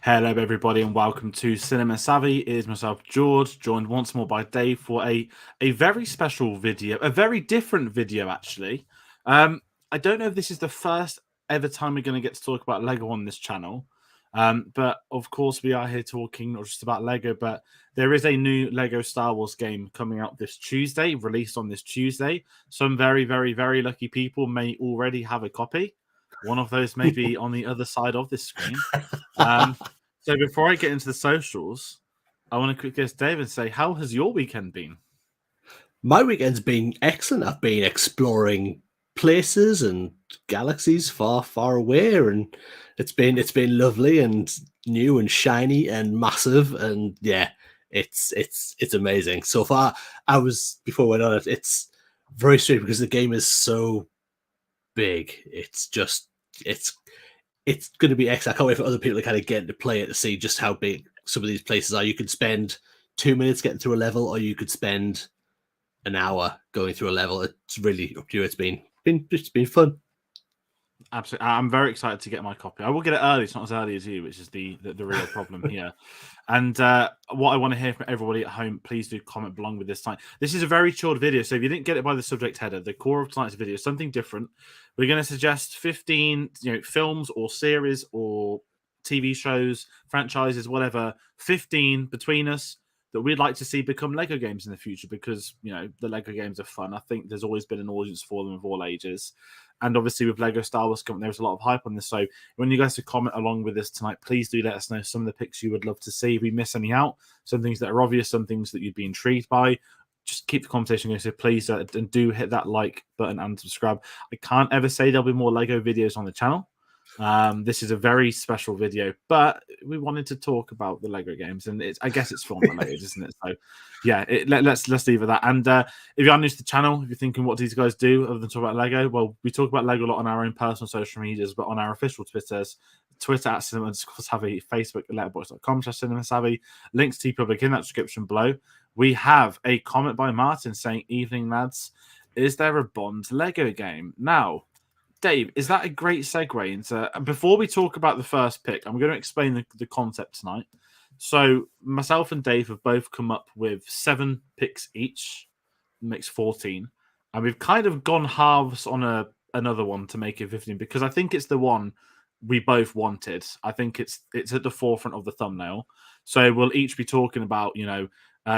Hello, everybody, and welcome to Cinema Savvy. It is myself, George, joined once more by Dave for a very special video, a very different video, actually. I don't know if this is the first ever time we're going to get to talk about Lego on this channel, but of course we are here talking not just about Lego, but there is a new Lego Star Wars game coming out this Tuesday, released on this Tuesday. Some very, very, very lucky people may already have a copy. One of those may be on the other side of this screen. So before I get into the socials, I want to quickly ask David and say, how has your weekend been? My weekend's been excellent. I've been exploring places and galaxies far, far away, and it's been lovely and new and shiny and massive, and yeah, it's amazing. So far, before we went on it, it's very strange because the game is so big. It's going to be excellent. I can't wait for other people to kind of get to play it to see just how big some of these places are. You could spend 2 minutes getting through a level, or you could spend an hour going through a level. It's really up to you. It's been fun. Absolutely, I'm very excited to get my copy. I will get it early. It's not as early as you, which is the real problem here. And what I want to hear from everybody at home, please do comment below with this time. This is a very chilled video, so if you didn't get it by the subject header, the core of tonight's video is something different. We're going to suggest 15, films or series or TV shows, franchises, whatever, 15 between us that we'd like to see become Lego games in the future because, the Lego games are fun. I think there's always been an audience for them of all ages. And obviously with Lego Star Wars coming, there's a lot of hype on this. So when you guys to comment along with this tonight, please do let us know some of the picks you would love to see. If we miss any out, some things that are obvious, some things that you'd be intrigued by, just keep the conversation going. So please and do hit that like button and subscribe. I can't ever say there'll be more Lego videos on the channel. This is a very special video, but we wanted to talk about the Lego games, and I guess it's film related, isn't it? So, yeah, let's leave it at that. And if you are new to the channel, if you're thinking, what do these guys do other than talk about Lego? Well, we talk about Lego a lot on our own personal social medias, but on our official Twitters, Twitter at Cinema_Savvy, Facebook at letterboxd.com/CinemaSavvy, links to public in that description below. We have a comment by Martin saying, "Evening, lads. Is there a Bond Lego game now?" Dave, is that a great segue into... Before we talk about the first pick, I'm going to explain the concept tonight. So myself and Dave have both come up with 7 picks each. Makes 14. And we've kind of gone halves on another one to make it 15 because I think it's the one we both wanted. I think it's at the forefront of the thumbnail. So we'll each be talking about,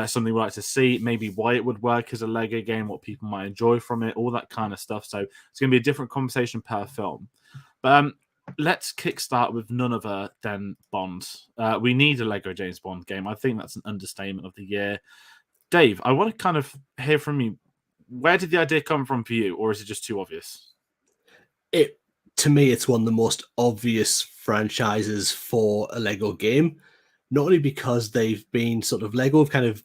something we'd like to see, maybe why it would work as a Lego game, what people might enjoy from it, all that kind of stuff. So it's going to be a different conversation per film. But let's kickstart with none other than Bond. We need a Lego James Bond game. I think that's an understatement of the year. Dave, I want to kind of hear from you. Where did the idea come from for you, or is it just too obvious? To me, it's one of the most obvious franchises for a Lego game. Not only because they've been sort of Lego have kind of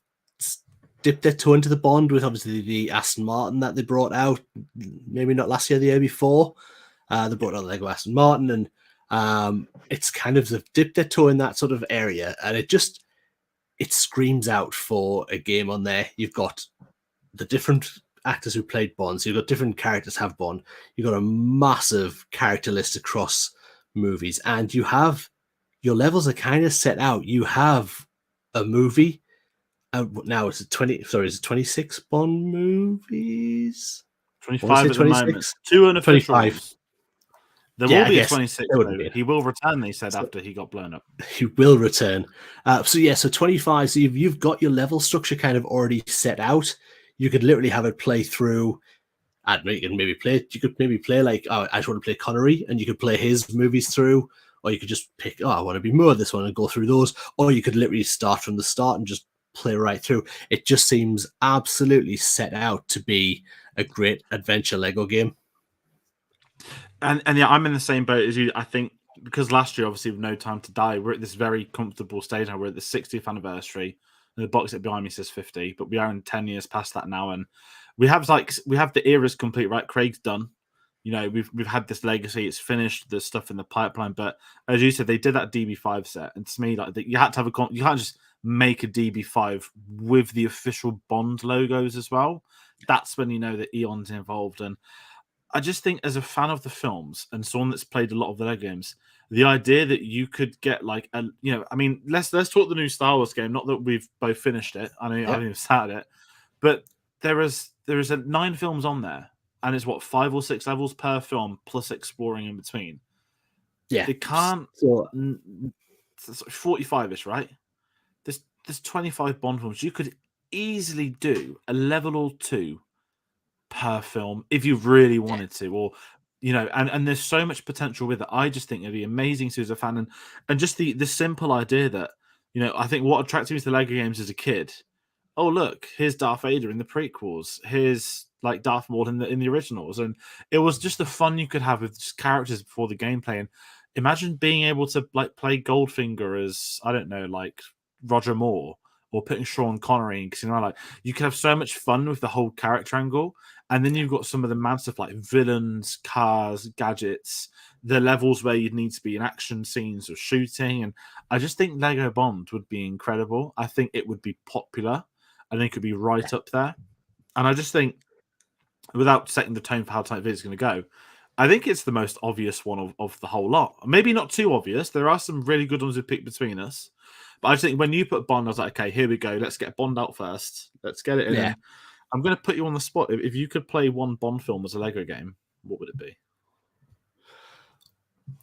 dipped their toe into the Bond with obviously the Aston Martin that they brought out, maybe not last year, the year before. They brought out Lego Aston Martin, and it's kind of dipped their toe in that sort of area, and it screams out for a game on there. You've got the different actors who played Bond, so you've got different characters have Bond. You've got a massive character list across movies, and you have your levels are kind of set out. You have a movie. Now it's 26 Bond movies? 25 at the moment. 2 unofficial 25. There will be a 26. He will return, they said, after he got blown up. He will return. So 25. So you've got your level structure kind of already set out. You could literally have it play through. You could maybe play like, I just want to play Connery, and you could play his movies through. Or you could just pick, I want to be more of this one and go through those. Or you could literally start from the start and just play right through. It just seems absolutely set out to be a great adventure Lego game. And yeah, I'm in the same boat as you. I think because last year, obviously, with No Time to Die, we're at this very comfortable stage now. We're at the 60th anniversary. And the box set behind me says 50, but we are in 10 years past that now. And we have the eras complete, right? Craig's done. We've had this legacy. It's finished. There's stuff in the pipeline, but as you said, they did that DB5 set, and to me, like you had to have you can't just make a DB5 with the official Bond logos as well. That's when you know that Eon's involved, and I just think as a fan of the films and someone that's played a lot of the Lego games, the idea that you could get like a, I mean, let's talk the new Star Wars game. Not that we've both finished it. I mean, I haven't even started it, but there is 9 films on there, and it's what 5 or 6 levels per film plus exploring in between. Yeah. They can't. So 45ish, right? There's 25 Bond films. You could easily do a level or 2 per film if you really wanted to, or and there's so much potential with it. I just think it'd be amazing to as a fan, and just the simple idea that I think what attracted me to the Lego games as a kid. Oh look, here's Darth Vader in the prequels. Here's like Darth Maul in the originals, and it was just the fun you could have with just characters before the gameplay. And imagine being able to like play Goldfinger as I don't know, like Roger Moore, or putting Sean Connery in, because like you could have so much fun with the whole character angle. And then you've got some of the mad stuff like villains, cars, gadgets, the levels where you'd need to be in action scenes or shooting. And I just think Lego Bond would be incredible. I think it would be popular. I think it could be right up there. And I just think, without setting the tone for how tight it's going to go, I think it's the most obvious one of the whole lot. Maybe not too obvious. There are some really good ones we picked between us. But I just think when you put Bond, I was like, okay, here we go. Let's get Bond out first. Let's get it in. yeah. I'm going to put you on the spot. If you could play one Bond film as a Lego game, what would it be?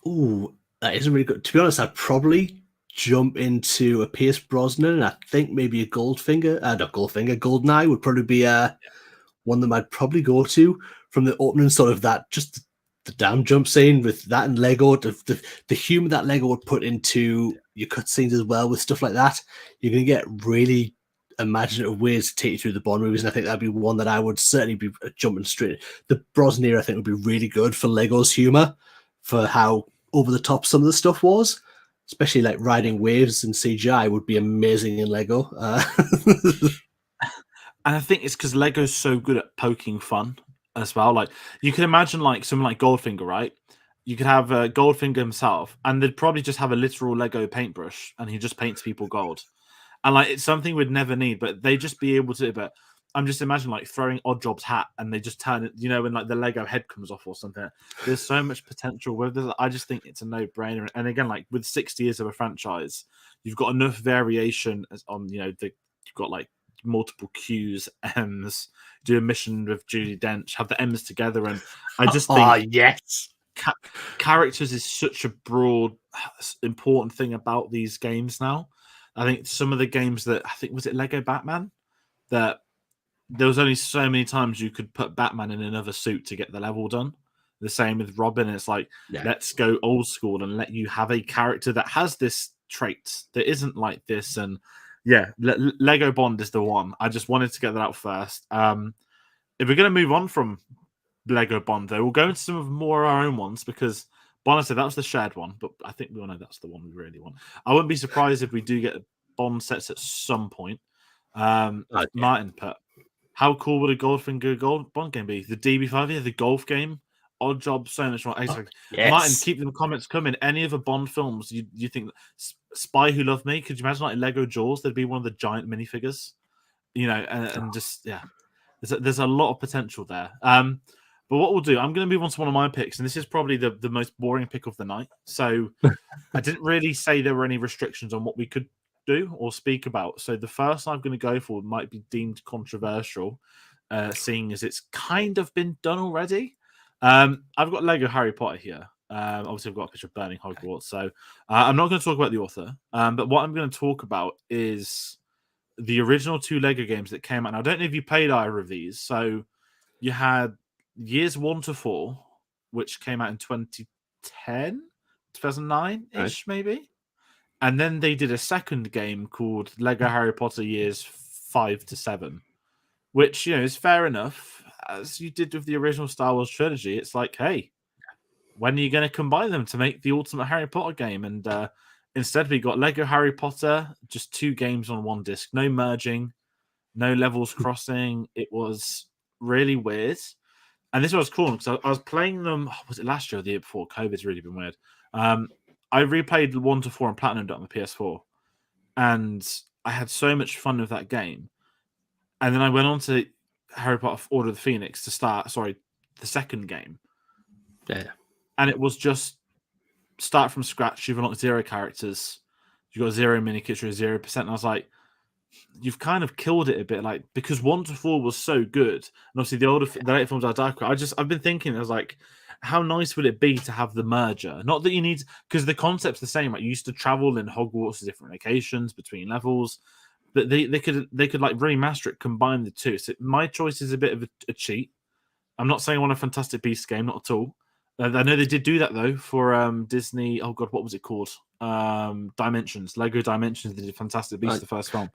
Ooh, that isn't really good. To be honest, I'd probably jump into a Pierce Brosnan. I think maybe a Goldfinger, not Goldfinger, Goldeneye would probably be one that I'd probably go to from the opening, sort of that, just the damn jump scene with that and Lego, the humor that Lego would put into your cutscenes as well with stuff like that. You're going to get really imaginative ways to take you through the Bond movies, and I think that'd be one that I would certainly be jumping straight. The Brosnan era, I think, would be really good for Lego's humor, for how over the top some of the stuff was, especially like riding waves and CGI would be amazing in Lego. And I think it's because Lego's so good at poking fun as well. Like you can imagine like someone like Goldfinger, right? You could have Goldfinger himself, and they'd probably just have a literal Lego paintbrush, and he just paints people gold. And like it's something we'd never need, but they just be able to. But I'm just imagining like throwing Oddjob's hat, and they just turn it, when like the Lego head comes off or something. There's so much potential with this. I just think it's a no-brainer. And again, like with 60 years of a franchise, you've got enough variation on you've got like multiple Qs, Ms, do a mission with Judi Dench, have the M's together, and I just think yes. Characters is such a broad, important thing about these games now. I think some of the games that was it Lego Batman, that there was only so many times you could put Batman in another suit to get the level done. The same with Robin. It's like, let's go old school and let you have a character that has this trait that isn't like this. And yeah, Lego Bond is the one. I just wanted to get that out first. If we're going to move on from Lego Bond, though, we'll go into some of more our own ones, because Bond, said that was the shared one, but I think we all know that's the one we really want. I wouldn't be surprised if we do get Bond sets at some point. Martin put, how cool would a Goldfinger Bond game be? The DB5, the golf game, Odd Job, so much more. Yes. Martin, keep the comments coming. Any other Bond films you think? Spy Who Loved Me? Could you imagine like Lego Jaws? There'd be one of the giant minifigures, and just there's a lot of potential there. But what we'll do, I'm going to move on to one of my picks, and this is probably the most boring pick of the night. So I didn't really say there were any restrictions on what we could do or speak about. So the first I'm going to go for might be deemed controversial, seeing as it's kind of been done already. I've got Lego Harry Potter here. Obviously, I've got a picture of Burning Hogwarts. So I'm not going to talk about the author, but what I'm going to talk about is the original 2 Lego games that came out. And I don't know if you played either of these. So you had Years 1 to 4, which came out in 2010, 2009-ish, maybe. And then they did a second game called Lego Harry Potter Years 5 to 7, which, is fair enough. As you did with the original Star Wars trilogy, it's like, hey, when are you going to combine them to make the ultimate Harry Potter game? And instead, we got Lego Harry Potter, just 2 games on one disc, no merging, no levels crossing. It was really weird. And this was cool because I was playing them. Was it last year or the year before? COVID's really been weird. I replayed 1 to 4 and Platinum on the PS4, and I had so much fun with that game. And then I went on to Harry Potter Order of the Phoenix to start. Sorry, the second game, Yeah. and it was just start from scratch. You've unlocked 0 characters, you got 0 mini kits, 0%. And I was like, you've kind of killed it a bit, like, because 1 to 4 was so good, and obviously the later films are darker. I've been thinking, I was like, how nice would it be to have the merger? Not that you need, because the concept's the same. Like, you used to travel in Hogwarts to different locations between levels, but they could like remaster it, combine the two. So my choice is a bit of a cheat. I'm not saying I want a Fantastic Beasts game, not at all. I know they did do that though for Disney. Oh god, what was it called? Dimensions, Lego Dimensions. They did Fantastic Beasts, the first film.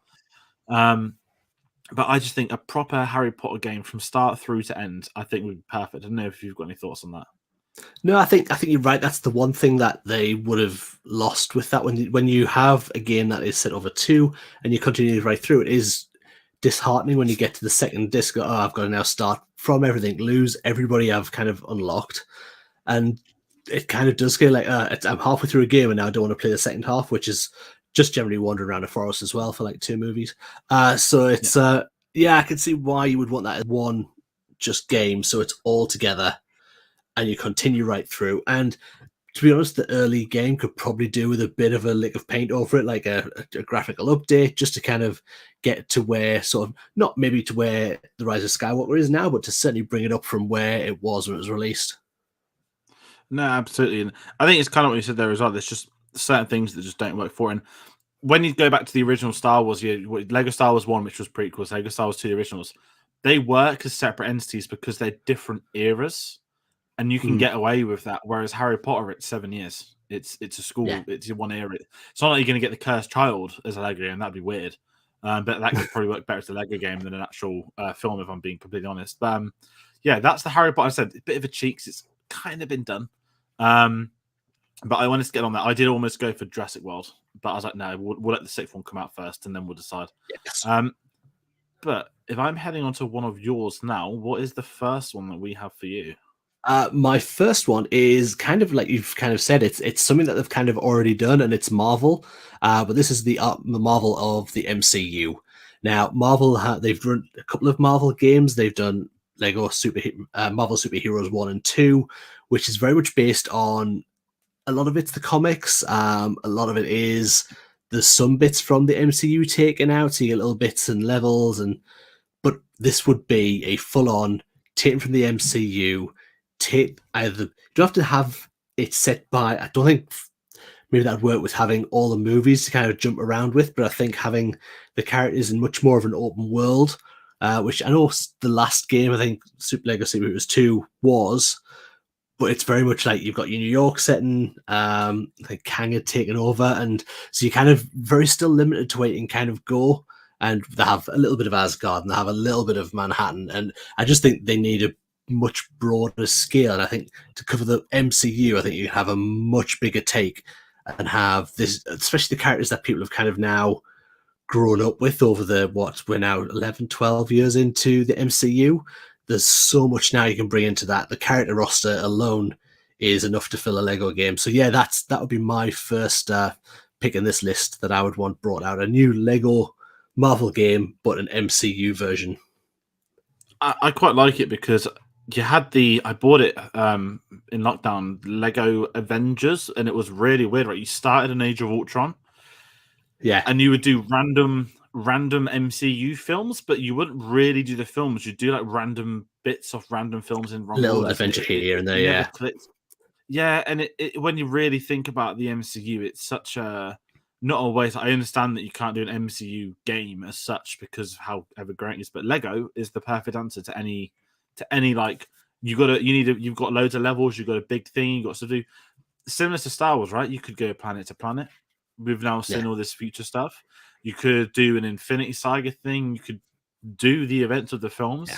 But I just think a proper Harry Potter game from start through to end, I think would be perfect. I don't know if you've got any thoughts on that. No, I think you're right. That's the one thing that they would have lost with that. When you have a game that is set over 2 and you continue right through, it is disheartening when you get to the second disc. Oh, I've got to now start from everything, lose everybody I've kind of unlocked, and it kind of does feel like I'm halfway through a game and now I don't want to play the second half, which is just generally wandering around a forest as well for like 2 movies. So it's I can see why you would want that as one just game, so it's all together and you continue right through. And to be honest, the early game could probably do with a bit of a lick of paint over it, like a graphical update, just to kind of get to where sort of, not maybe to where The Rise of Skywalker is now, but to certainly bring it up from where it was when it was released. No, absolutely. And I think it's kind of what you said there as well. There's just certain things that just don't work for it. And when you go back to the original Star Wars, Lego Star Wars 1, which was prequels, Lego Star Wars 2, the originals, they work as separate entities because they're different eras. And you can get away with that. Whereas Harry Potter, it's 7 years. It's a school. It's one era. It's not like you're going to get the Cursed Child as a Lego game. That'd be weird. But that could probably work better as a Lego game than an actual film, if I'm being completely honest. But that's the Harry Potter. I said, a bit of a cheeks. It's kind of been done. But I wanted to get on that. I did almost go for Jurassic World, but I was like, no, we'll let the 6th one come out first, and then we'll decide. Yes. But if I'm heading on to one of yours now, what is the first one that we have for you? My first one is kind of like you've kind of said, it's something that they've kind of already done, and it's Marvel. But this is the Marvel of the MCU. Now, Marvel they've run a couple of Marvel games. They've done Lego Marvel Superheroes 1 and 2, which is very much based on, a lot of it's the comics. A lot of it is there's some bits from the MCU taken out, so you get little bits and levels, but this would be a full-on taken from the MCU. Take either, you don't have to have it set by, I don't think maybe that'd work with having all the movies to kind of jump around with, but I think having the characters in much more of an open world, which I know the last game, I think Lego Superheroes 2 was, but it's very much like you've got your New York setting, like Kang had taken over, and so you're kind of very still limited to where you can kind of go. And they have a little bit of Asgard and they have a little bit of Manhattan, and I just think they need a much broader scale. And I think to cover the MCU, I think you have a much bigger take and have this, especially the characters that people have kind of now grown up with over we're now 11, 12 years into the MCU. There's so much now you can bring into that. The character roster alone is enough to fill a Lego game. So yeah, that would be my first pick in this list that I would want brought out. A new Lego Marvel game, but an MCU version. I quite like it because you had I bought it in lockdown, Lego Avengers, and it was really weird, right? You started in Age of Ultron. Yeah. And you would do random MCU films, but you wouldn't really do the films. You'd do like random bits of random films in wrong little orders. adventure here and there, yeah. Yeah, and it when you really think about the MCU, it's such a, not always. I understand that you can't do an MCU game as such because of how ever great it is, but Lego is the perfect answer to any like you've got loads of levels, you've got a big thing, you've got to do similar to Star Wars, right? You could go planet to planet. We've now seen all this future stuff. You could do an Infinity Saga thing. You could do the events of the films. Yeah.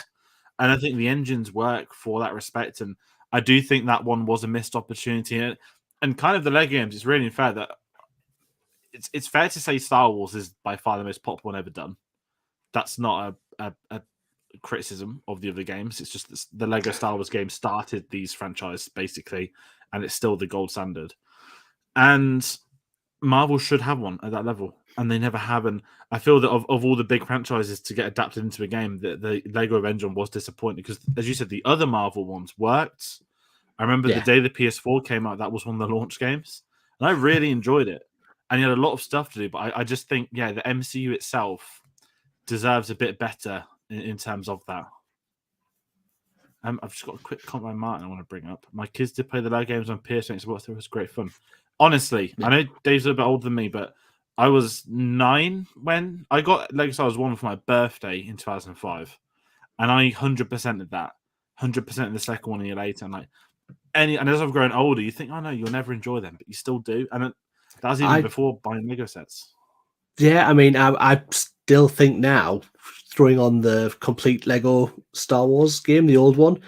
And I think the engines work for that respect. And I do think that one was a missed opportunity. And kind of the Lego games, it's really unfair that it's fair to say Star Wars is by far the most popular one ever done. That's not a criticism of the other games. It's just the Lego Star Wars game started these franchises, basically, and it's still the gold standard. And Marvel should have one at that level. and they never have. And I feel that of all the big franchises to get adapted into a game, the Lego Avenger was disappointing because, as you said, the other Marvel ones worked. I remember the Yeah. day the PS4 came out, that was one of the launch games, and I really enjoyed it. And you had a lot of stuff to do, but I just think, yeah, the MCU itself deserves a bit better in terms of that. I've just got a quick comment by Martin I want to bring up. My kids did play the Lego games on PS4 and Xbox. It was great fun. Honestly, I know Dave's a bit older than me, but I was 9 when I got Lego Star Wars 1 for my birthday in 2005. And I 100% did that. 100% in the second one a year later. And as I've grown older, you think, oh no, you'll never enjoy them, but you still do. And that was even before buying Lego sets. Yeah, I mean, I still think now, throwing on the complete Lego Star Wars game, the old one,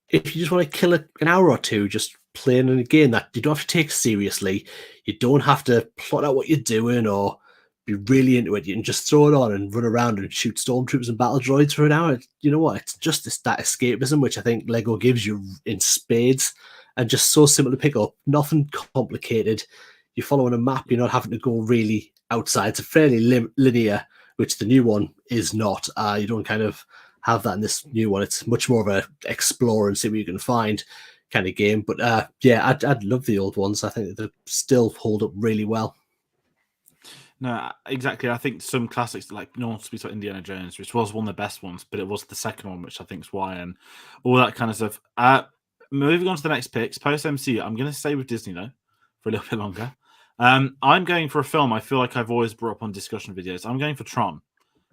if you just want to kill an hour or two just playing in a game that you don't have to take seriously, you don't have to plot out what you're doing or be really into it. You can just throw it on and run around and shoot stormtroopers and battle droids for an hour. You know what? It's just that escapism, which I think Lego gives you in spades, and just so simple to pick up. Nothing complicated. You're following a map. You're not having to go really outside. It's a fairly linear, which the new one is not. You don't kind of have that in this new one. It's much more of a explore and see what you can find kind of game. But yeah, I'd love the old ones. I think they still hold up really well. No, exactly. I think some classics, like no one speaks about Indiana Jones, which was one of the best ones, but it was the second one, which I think is why, and all that kind of stuff. Moving on to the next picks, post MCU, I'm going to stay with Disney though for a little bit longer. I'm going for a film I feel like I've always brought up on discussion videos. I'm going for Tron.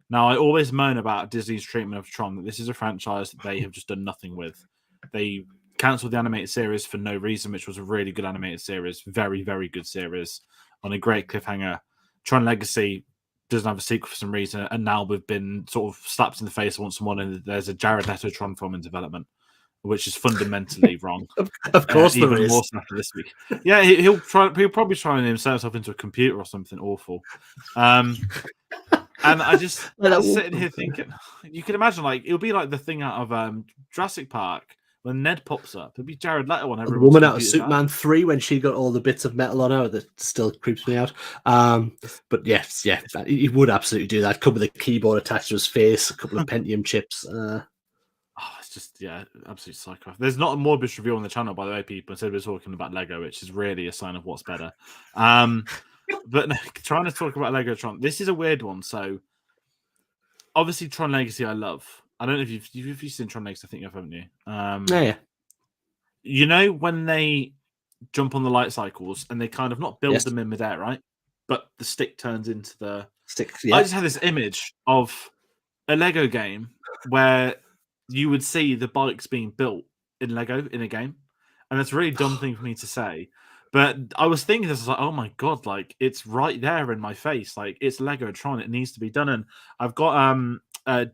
Now, I always moan about Disney's treatment of Tron, that this is a franchise that they have just done nothing with. They cancelled the animated series for no reason, which was a really good animated series. Very, very good series on a great cliffhanger. Tron Legacy doesn't have a sequel for some reason, and now we've been sort of slapped in the face once more, and there's a Jared Leto Tron film in development, which is fundamentally wrong. Of course there even is. more so after this week. Yeah, he'll probably try and insert himself into a computer or something awful. And I just sitting here thinking, you can imagine, like, it'll be like the thing out of Jurassic Park when Ned pops up. It'll be Jared Leto on everyone's The woman out of computers. Superman 3 when she got all the bits of metal on her, that still creeps me out. But yes, yeah, he would absolutely do that. Come with a keyboard attached to his face, a couple of Pentium chips. It's just, yeah, absolute psycho. There's not a Morbius review on the channel, by the way, people. Instead, we're talking about Lego, which is really a sign of what's better. But no, trying to talk about Lego Tron, this is a weird one. So, obviously, Tron Legacy, I love. I don't know if you've seen Tron Legacy. I think you have, haven't you? Yeah. You know when they jump on the light cycles and they kind of not build them in midair, right? But the stick turns into the stick. Yeah. I just had this image of a Lego game where you would see the bikes being built in Lego in a game, and that's a really dumb thing for me to say. But I was thinking this, I was like, oh my god, like it's right there in my face. Like it's Lego Tron, it needs to be done. And I've got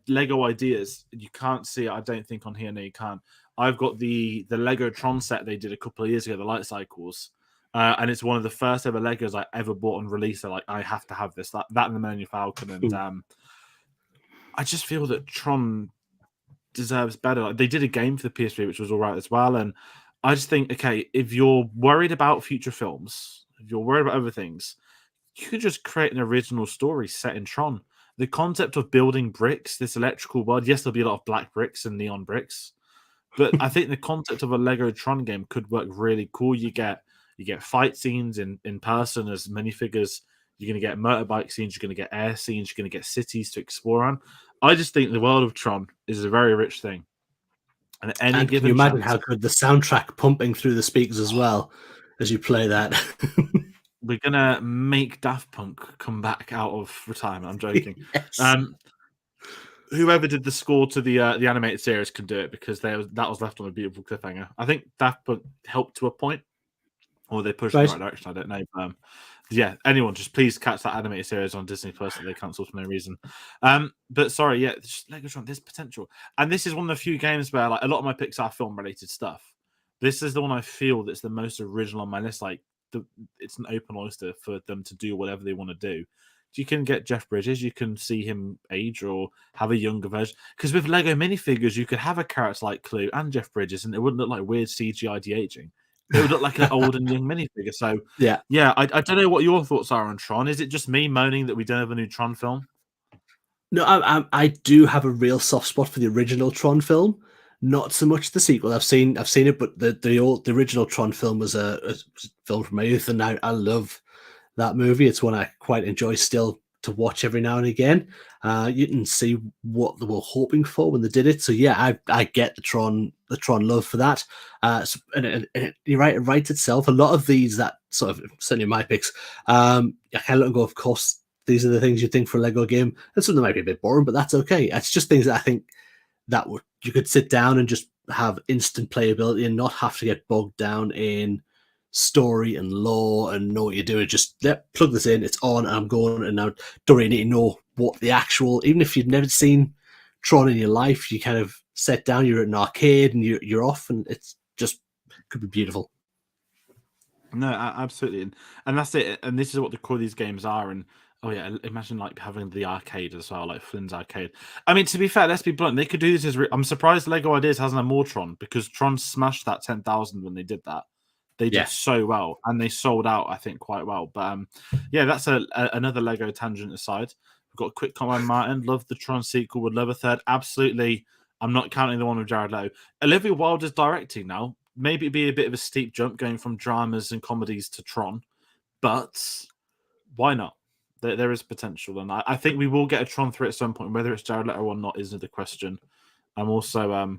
Lego ideas. You can't see it, I don't think, on here. No, you can't. I've got the Lego Tron set they did a couple of years ago, the light cycles. And it's one of the first ever Legos I ever bought and released. So like, I have to have this. That and the Millennium Falcon. And I just feel that Tron deserves better. Like, they did a game for the PS3, which was all right as well. And I just think, okay, if you're worried about future films, if you're worried about other things, you could just create an original story set in Tron. The concept of building bricks, this electrical world, yes, there'll be a lot of black bricks and neon bricks, but I think the concept of a Lego Tron game could work really cool. You get fight scenes in person as minifigures. You're going to get motorbike scenes. You're going to get air scenes. You're going to get cities to explore on. I just think the world of Tron is a very rich thing. And at any given can you imagine chance, how good the soundtrack pumping through the speakers as well as you play that? We're going to make Daft Punk come back out of retirement. I'm joking. Yes. Whoever did the score to the animated series can do it, because that was left on a beautiful cliffhanger. I think Daft Punk helped to a point, or they pushed in the right direction. I don't know. Yeah, anyone, just please catch that animated series on Disney Plus that they cancelled for no reason. But sorry, yeah, Lego Tron, there's potential, and this is one of the few games where, like, a lot of my picks are film related stuff. This is the one I feel that's the most original on my list. Like, it's an open oyster for them to do whatever they want to do. You can get Jeff Bridges, you can see him age or have a younger version. Because with Lego minifigures, you could have a character like Clue and Jeff Bridges, and it wouldn't look like weird CGI de-aging. It would look like an old and young minifigure. So, Yeah. yeah, I don't know what your thoughts are on Tron. Is it just me moaning that we don't have a new Tron film? No, I do have a real soft spot for the original Tron film. Not so much the sequel. I've seen it, but the original Tron film was a film from my youth, and I love that movie. It's one I quite enjoy still to watch every now and again. You can see what they were hoping for when they did it. So yeah, I get the Tron love for that. And you're right, it writes itself. A lot of these that sort of certainly my picks. I kind of go, of course, these are the things you think for a Lego game, and some of them might be a bit boring, but that's okay. It's just things that I think that would you could sit down and just have instant playability and not have to get bogged down in story and lore and know what you're doing. Just plug this in, it's on, and I'm going, and now don't really need to know what the actual, even if you've never seen Tron in your life, you kind of sit down, you're at an arcade and you're off, and it's just could be beautiful. No, absolutely, and that's it. And this is what the core of these games are. And oh yeah, imagine like having the arcade as well, like Flynn's arcade. I mean, to be fair, let's be blunt. They could do this as. I'm surprised Lego Ideas hasn't had more Tron, because Tron smashed that 10,000 when they did that. They did Yeah. so well, and they sold out, I think, quite well. But yeah, that's another Lego tangent aside. We've got a quick comment, Martin. Love the Tron sequel. Would love a third. Absolutely. I'm not counting the one with Jared Leto. Olivia Wilde is directing now. Maybe it'd be a bit of a steep jump going from dramas and comedies to Tron, but why not? There is potential, and I think we will get a Tron 3 at some point. Whether it's Jared Leto or not isn't the question. I'm also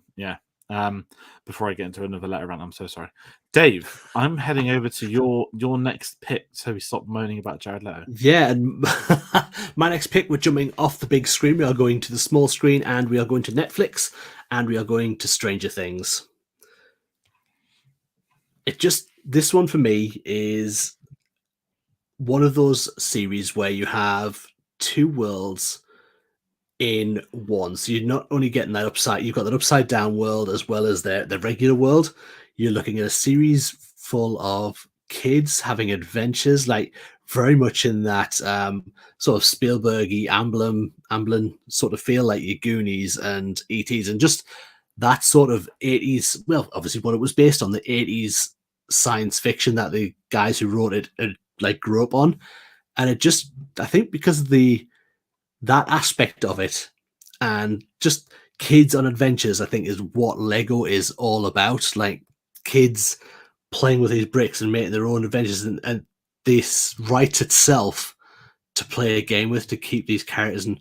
before I get into another letter rant, I'm so sorry, Dave. I'm heading over to your next pick, so we stop moaning about Jared Leto. Yeah, and my next pick, we're jumping off the big screen. We are going to the small screen, and we are going to Netflix, and we are going to Stranger Things. This one for me is one of those series where you have two worlds in one. So you're not only getting you've got that upside down world as well as the regular world. You're looking at a series full of kids having adventures, like very much in that sort of Spielbergy Amblin sort of feel, like your Goonies and ETs, and just that sort of 80s, well, obviously what it was based on, the 80s science fiction that the guys who wrote it like grew up on. And it just, I think because of that aspect of it and just kids on adventures, I think is what Lego is all about. Like kids playing with these bricks and making their own adventures, and this writes itself to play a game with, to keep these characters. And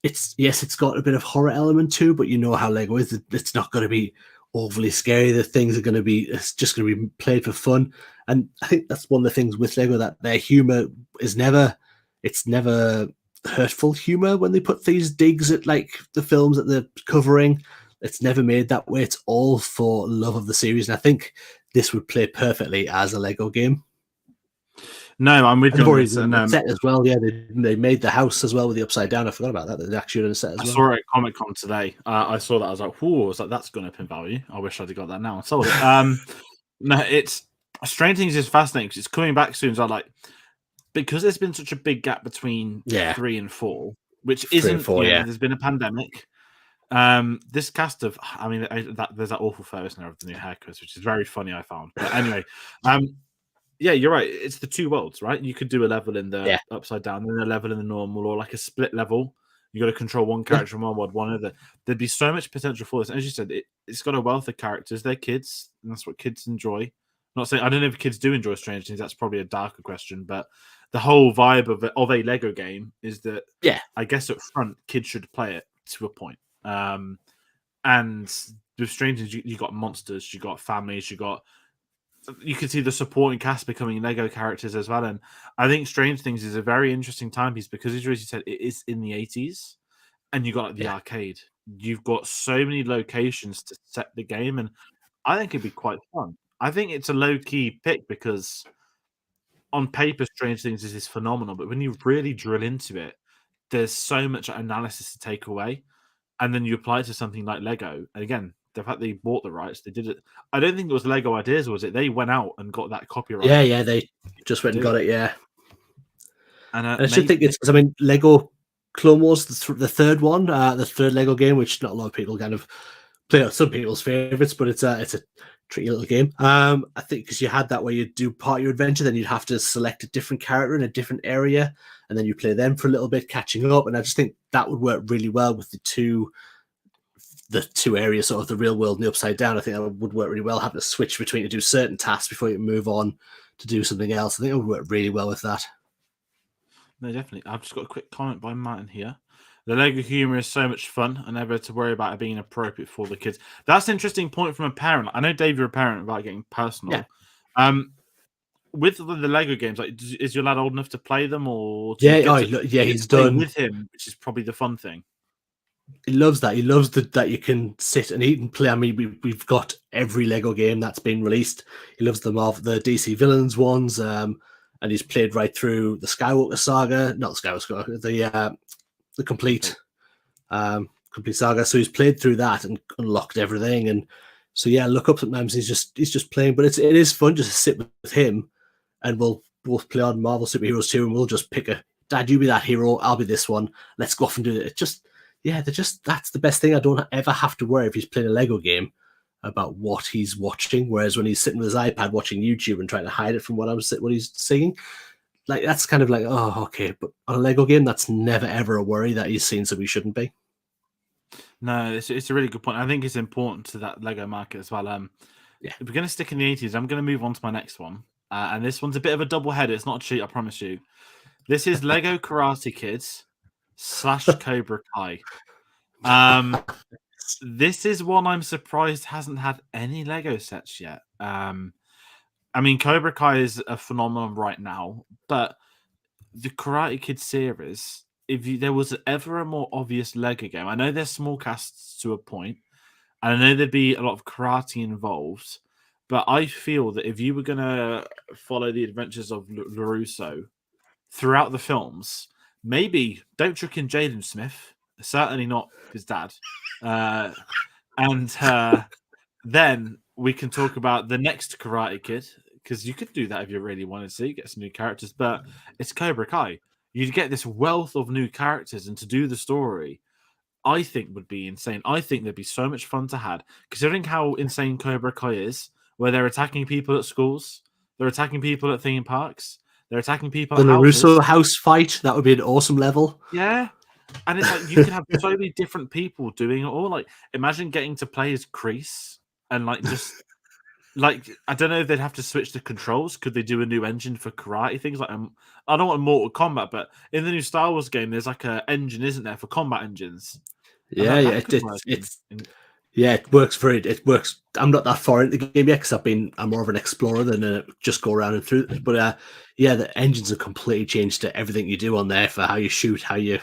it's got a bit of horror element too, but you know how Lego is. It's not going to be overly scary. The things it's just going to be played for fun. And I think that's one of the things with Lego, that their humor is never hurtful humor when they put these digs at like the films that they're covering. It's never made that way. It's all for love of the series. And I think this would play perfectly as a Lego game. No, I'm with you on this. And set as well. Yeah, they made the house as well with the upside down. I forgot about that. They actually did a set as well. I saw it at Comic-Con today. I saw that. I was like, "Whoa!" I was like, "That's going up in value." I wish I'd have got that now. I sold it. No, it's Strange Things is fascinating because it's coming back soon. So like, because there's been such a big gap between 3 and 4, which isn't. 4, there's been a pandemic. This cast of, I mean, there's that awful photo of the new haircuts, which is very funny. I found, but anyway, yeah, you're right. It's the two worlds, right? You could do a level in the upside down, and a level in the normal, or like a split level. You got to control one character in one world, one other. There'd be so much potential for this. As you said, it's got a wealth of characters. They're kids, and that's what kids enjoy. I'm not saying I don't know if kids do enjoy Stranger Things. That's probably a darker question, but the whole vibe of a Lego game is that, I guess up front, kids should play it to a point. And with Stranger Things, you got monsters, you got families, you can see the supporting cast becoming Lego characters as well. And I think Strange Things is a very interesting timepiece because, as you said, it is in the 80s, and you got like, the arcade. You've got so many locations to set the game, and I think it'd be quite fun. I think it's a low-key pick because on paper, Strange Things is phenomenal, but when you really drill into it, there's so much analysis to take away, and then you apply it to something like Lego. And again, the fact they bought the rights, they did it. I don't think it was Lego Ideas, was it? They went out and got that copyright. Yeah, they just went and got it. Yeah, and I should think it's because, I mean, Lego Clone Wars, the third one, the third Lego game, which not a lot of people kind of play. Some people's favorites, but it's a tricky little game. I think because you had that where you do part of your adventure, then you'd have to select a different character in a different area, and then you play them for a little bit, catching up. And I just think that would work really well with the two areas, sort of the real world and the upside down. I think that would work really well, having to switch between to do certain tasks before you move on to do something else. I think it would work really well with that. No, definitely. I've just got a quick comment by Martin here. The Lego humor is so much fun and never to worry about it being appropriate for the kids. That's an interesting point from a parent. I know, Dave, you're a parent about getting personal. Yeah. With the Lego games, like, is your lad old enough to play them, or he's done with him, which is probably the fun thing. He loves that. He loves that you can sit and eat and play. I mean, we've got every Lego game that's been released. He loves the DC villains ones, and he's played right through the Skywalker Saga, not the Skywalker, the complete saga. So he's played through that and unlocked everything. And so yeah, look up sometimes. He's just playing, but it is fun just to sit with him, and we'll both play on Marvel Superheroes 2, and we'll just pick Dad, you be that hero, I'll be this one. Let's go off and do it. That's the best thing. I don't ever have to worry if he's playing a Lego game about what he's watching. Whereas when he's sitting with his iPad watching YouTube and trying to hide it from what he's singing, like that's kind of like, oh, okay. But on a Lego game, that's never ever a worry that he's seen something he shouldn't be. No, it's a really good point. I think it's important to that Lego market as well. If we're going to stick in the 80s, I'm going to move on to my next one. And this one's a bit of a double header. It's not a cheat, I promise you. This is Lego Karate Kids / Cobra Kai. This is one I'm surprised hasn't had any Lego sets yet. I mean, Cobra Kai is a phenomenon right now, but the Karate Kid series, there was ever a more obvious Lego game, I know there's small casts to a point, and I know there'd be a lot of karate involved, but I feel that if you were going to follow the adventures of LaRusso throughout the films, maybe don't chuck in Jaden Smith, certainly not his dad, and then we can talk about the next Karate Kid, because you could do that if you really wanted to get some new characters, but it's Cobra Kai. You'd get this wealth of new characters, and to do the story, I think would be insane. I think there'd be so much fun to have, considering how insane Cobra Kai is, where they're attacking people at schools, they're attacking people at theme parks, they're attacking people at houses. The LaRusso house fight, that would be an awesome level. Yeah. And it's like you could have so many different people doing it all. Like, imagine getting to play as Kreese and I don't know if they'd have to switch the controls. Could they do a new engine for karate things? Like, I don't want Mortal Kombat, but in the new Star Wars game, there's like an engine, isn't there, for combat engines? It works for it. It works. I'm not that far into the game yet because I'm more of an explorer than just go around and through. But the engines have completely changed to everything you do on there, for how you shoot, how you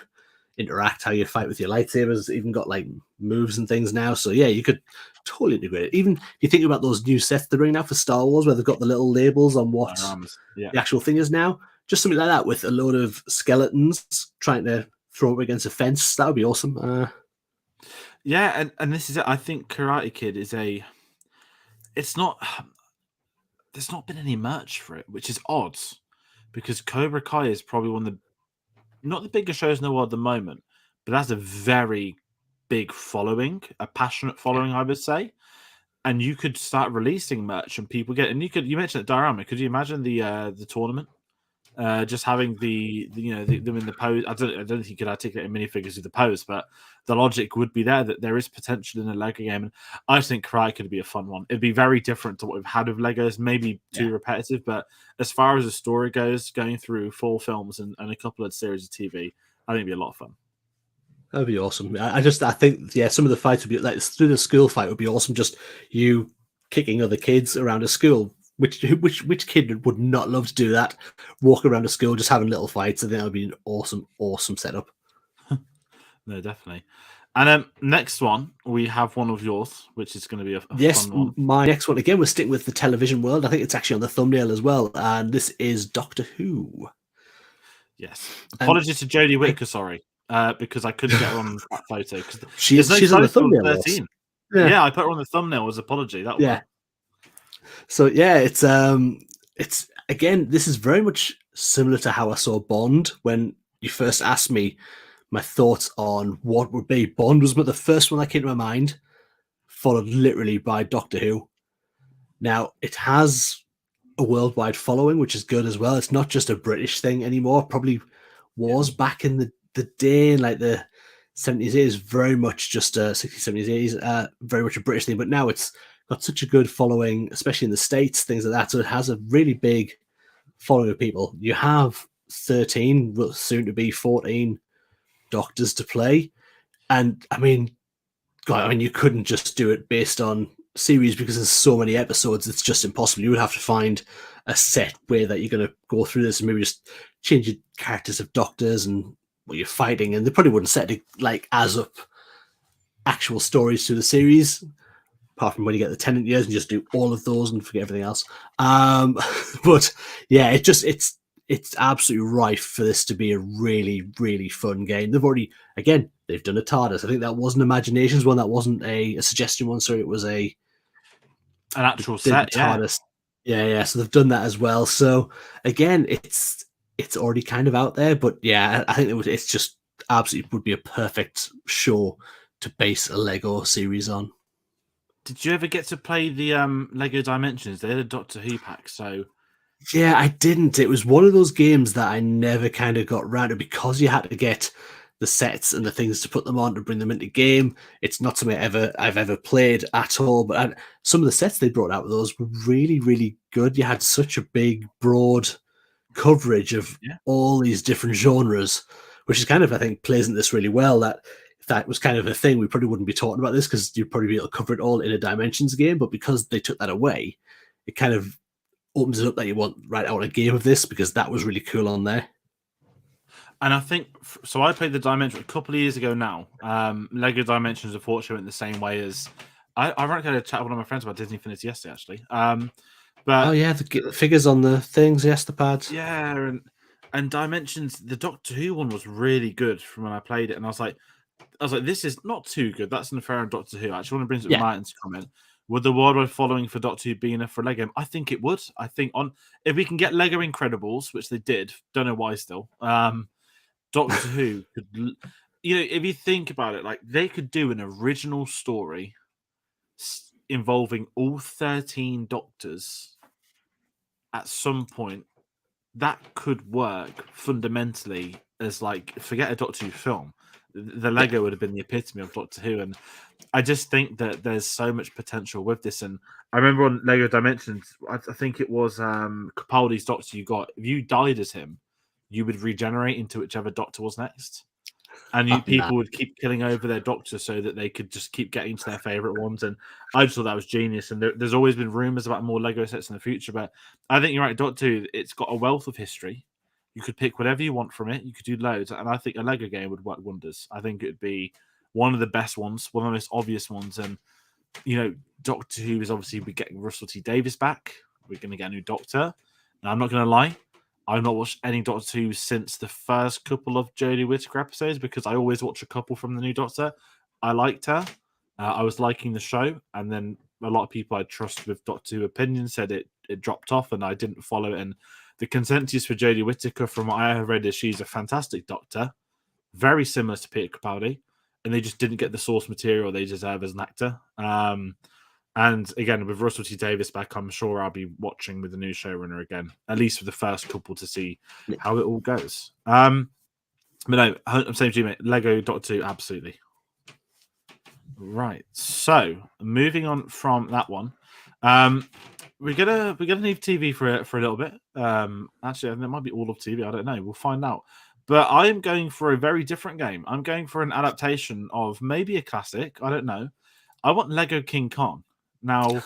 interact, how you fight with your lightsabers. Even got like moves and things now. So yeah, you could totally integrate it. Even if you think about those new sets they're bringing out for Star Wars, where they've got the little labels on what the actual thing is now, just something like that with a load of skeletons trying to throw up against a fence, that would be awesome. Yeah, and this is it. I think Karate Kid is there's not been any merch for it, which is odd, because Cobra Kai is probably one of the, not the biggest shows in the world at the moment, but that's a very big following, a passionate following, I would say. And you could start releasing merch and people get, and you mentioned diorama. Could you imagine the tournament? Just having them in the pose. I don't think you could articulate in minifigures with the pose, but the logic would be there that there is potential in a Lego game. And I just think Karate could be a fun one. It'd be very different to what we've had with Legos, maybe too repetitive, but as far as the story goes, going through 4 films and a couple of series of TV, I think it'd be a lot of fun. That'd be awesome. I think some of the fights would be like through the school fight would be awesome. Just you kicking other kids around a school. Which kid would not love to do that? Walk around a school just having little fights. I think that would be an awesome setup. No, definitely. And next one, we have one of yours, which is going to be a fun one. My next one, again, we're sticking with the television world. I think it's actually on the thumbnail as well. And this is Doctor Who. Yes. Apologies to Jodie Whittaker, sorry, because I couldn't get her on that photo. She's on the thumbnail. 13. Yeah, I put her on the thumbnail as apology. That was So yeah, it's again, this is very much similar to how I saw Bond when you first asked me my thoughts on what would be. Bond was the first one that came to my mind, followed literally by Doctor Who. Now, it has a worldwide following, which is good as well. It's not just a British thing anymore. Probably was back in the day, like the 70s, 80s, very much just 60s, 70s, 80s, very much a British thing. But now it's got such a good following, especially in the States, things like that. So it has a really big following of people. You have 13, well, soon to be 14 doctors to play. And I mean, God, I mean, you couldn't just do it based on series because there's so many episodes. It's just impossible. You would have to find a set way that you're going to go through this and maybe just change your characters of doctors and what you're fighting. And they probably wouldn't set it like as up actual stories to the series, apart from when you get the Tenant years and just do all of those and forget everything else. But yeah, it's absolutely rife for this to be a really, really fun game. They've done a TARDIS. I think that wasn't Imaginations one. That wasn't a suggestion one. Sorry, it was an actual set. TARDIS. Yeah. So they've done that as well. So again, it's already kind of out there. But yeah, I think it's just absolutely would be a perfect show to base a Lego series on. Did you ever get to play the Lego Dimensions? They had a Doctor Who pack, so yeah, I didn't. It was one of those games that I never kind of got around to because you had to get the sets and the things to put them on to bring them into game. It's not something I've ever played at all. But some of the sets they brought out with those were really, really good. You had such a big, broad coverage of all these different genres, which is kind of, I think, plays into this really well. That if that was kind of a thing, we probably wouldn't be talking about this because you'd probably be able to cover it all in a Dimensions game. But because they took that away, it kind of opens it up that you want a game of this because that was really cool on there. And I think so. I played the Dimension a couple of years ago now. Lego Dimensions, unfortunately, went the same way as I had a chat with one of my friends about Disney Infinity yesterday, actually. But oh yeah, the figures on the things, yes, the pads. Yeah, and Dimensions, the Doctor Who one was really good from when I played it, and I was like, this is not too good. That's unfair on Doctor Who. I actually want to bring some Martin's comment. Would the worldwide following for Doctor Who be enough for Lego? I think it would. I think if we can get Lego Incredibles, which they did, don't know why still. Doctor Who could, if you think about it, like they could do an original story involving all 13 Doctors at some point. That could work fundamentally as forget a Doctor Who film. The Lego would have been the epitome of Doctor Who, and I just think that there's so much potential with this. And I remember on Lego Dimensions, I think it was Capaldi's Doctor you got. If you died as him, you would regenerate into whichever Doctor was next, and people would keep killing over their Doctor so that they could just keep getting to their favorite ones. And I just thought that was genius. And there's always been rumors about more Lego sets in the future, but I think you're right. Doctor Who, it's got a wealth of history. You could pick whatever you want from it. You could do loads, and I think a Lego game would work wonders. I think it would be one of the best ones, one of the most obvious ones. And Doctor Who is obviously we're getting Russell T Davies back. We're going to get a new Doctor. Now, I'm not going to lie. I've not watched any Doctor Who since the first couple of Jodie Whittaker episodes because I always watch a couple from the new Doctor. I liked her. I was liking the show, and then a lot of people I trust with Doctor Who opinions said it dropped off, and I didn't follow it. And the consensus for Jodie Whittaker, from what I have read, is she's a fantastic Doctor, very similar to Peter Capaldi, and they just didn't get the source material they deserve as an actor. And again, with Russell T Davies back, I'm sure I'll be watching with the new showrunner again, at least for the first couple to see how it all goes. But no, I'm saying to you, mate, Lego Doctor Who, absolutely. Right. So moving on from that one, we're gonna leave TV for a little bit. Actually, I think it might be all of TV. I don't know. We'll find out. But I am going for a very different game. I'm going for an adaptation of maybe a classic. I don't know. I want Lego King Kong. Now,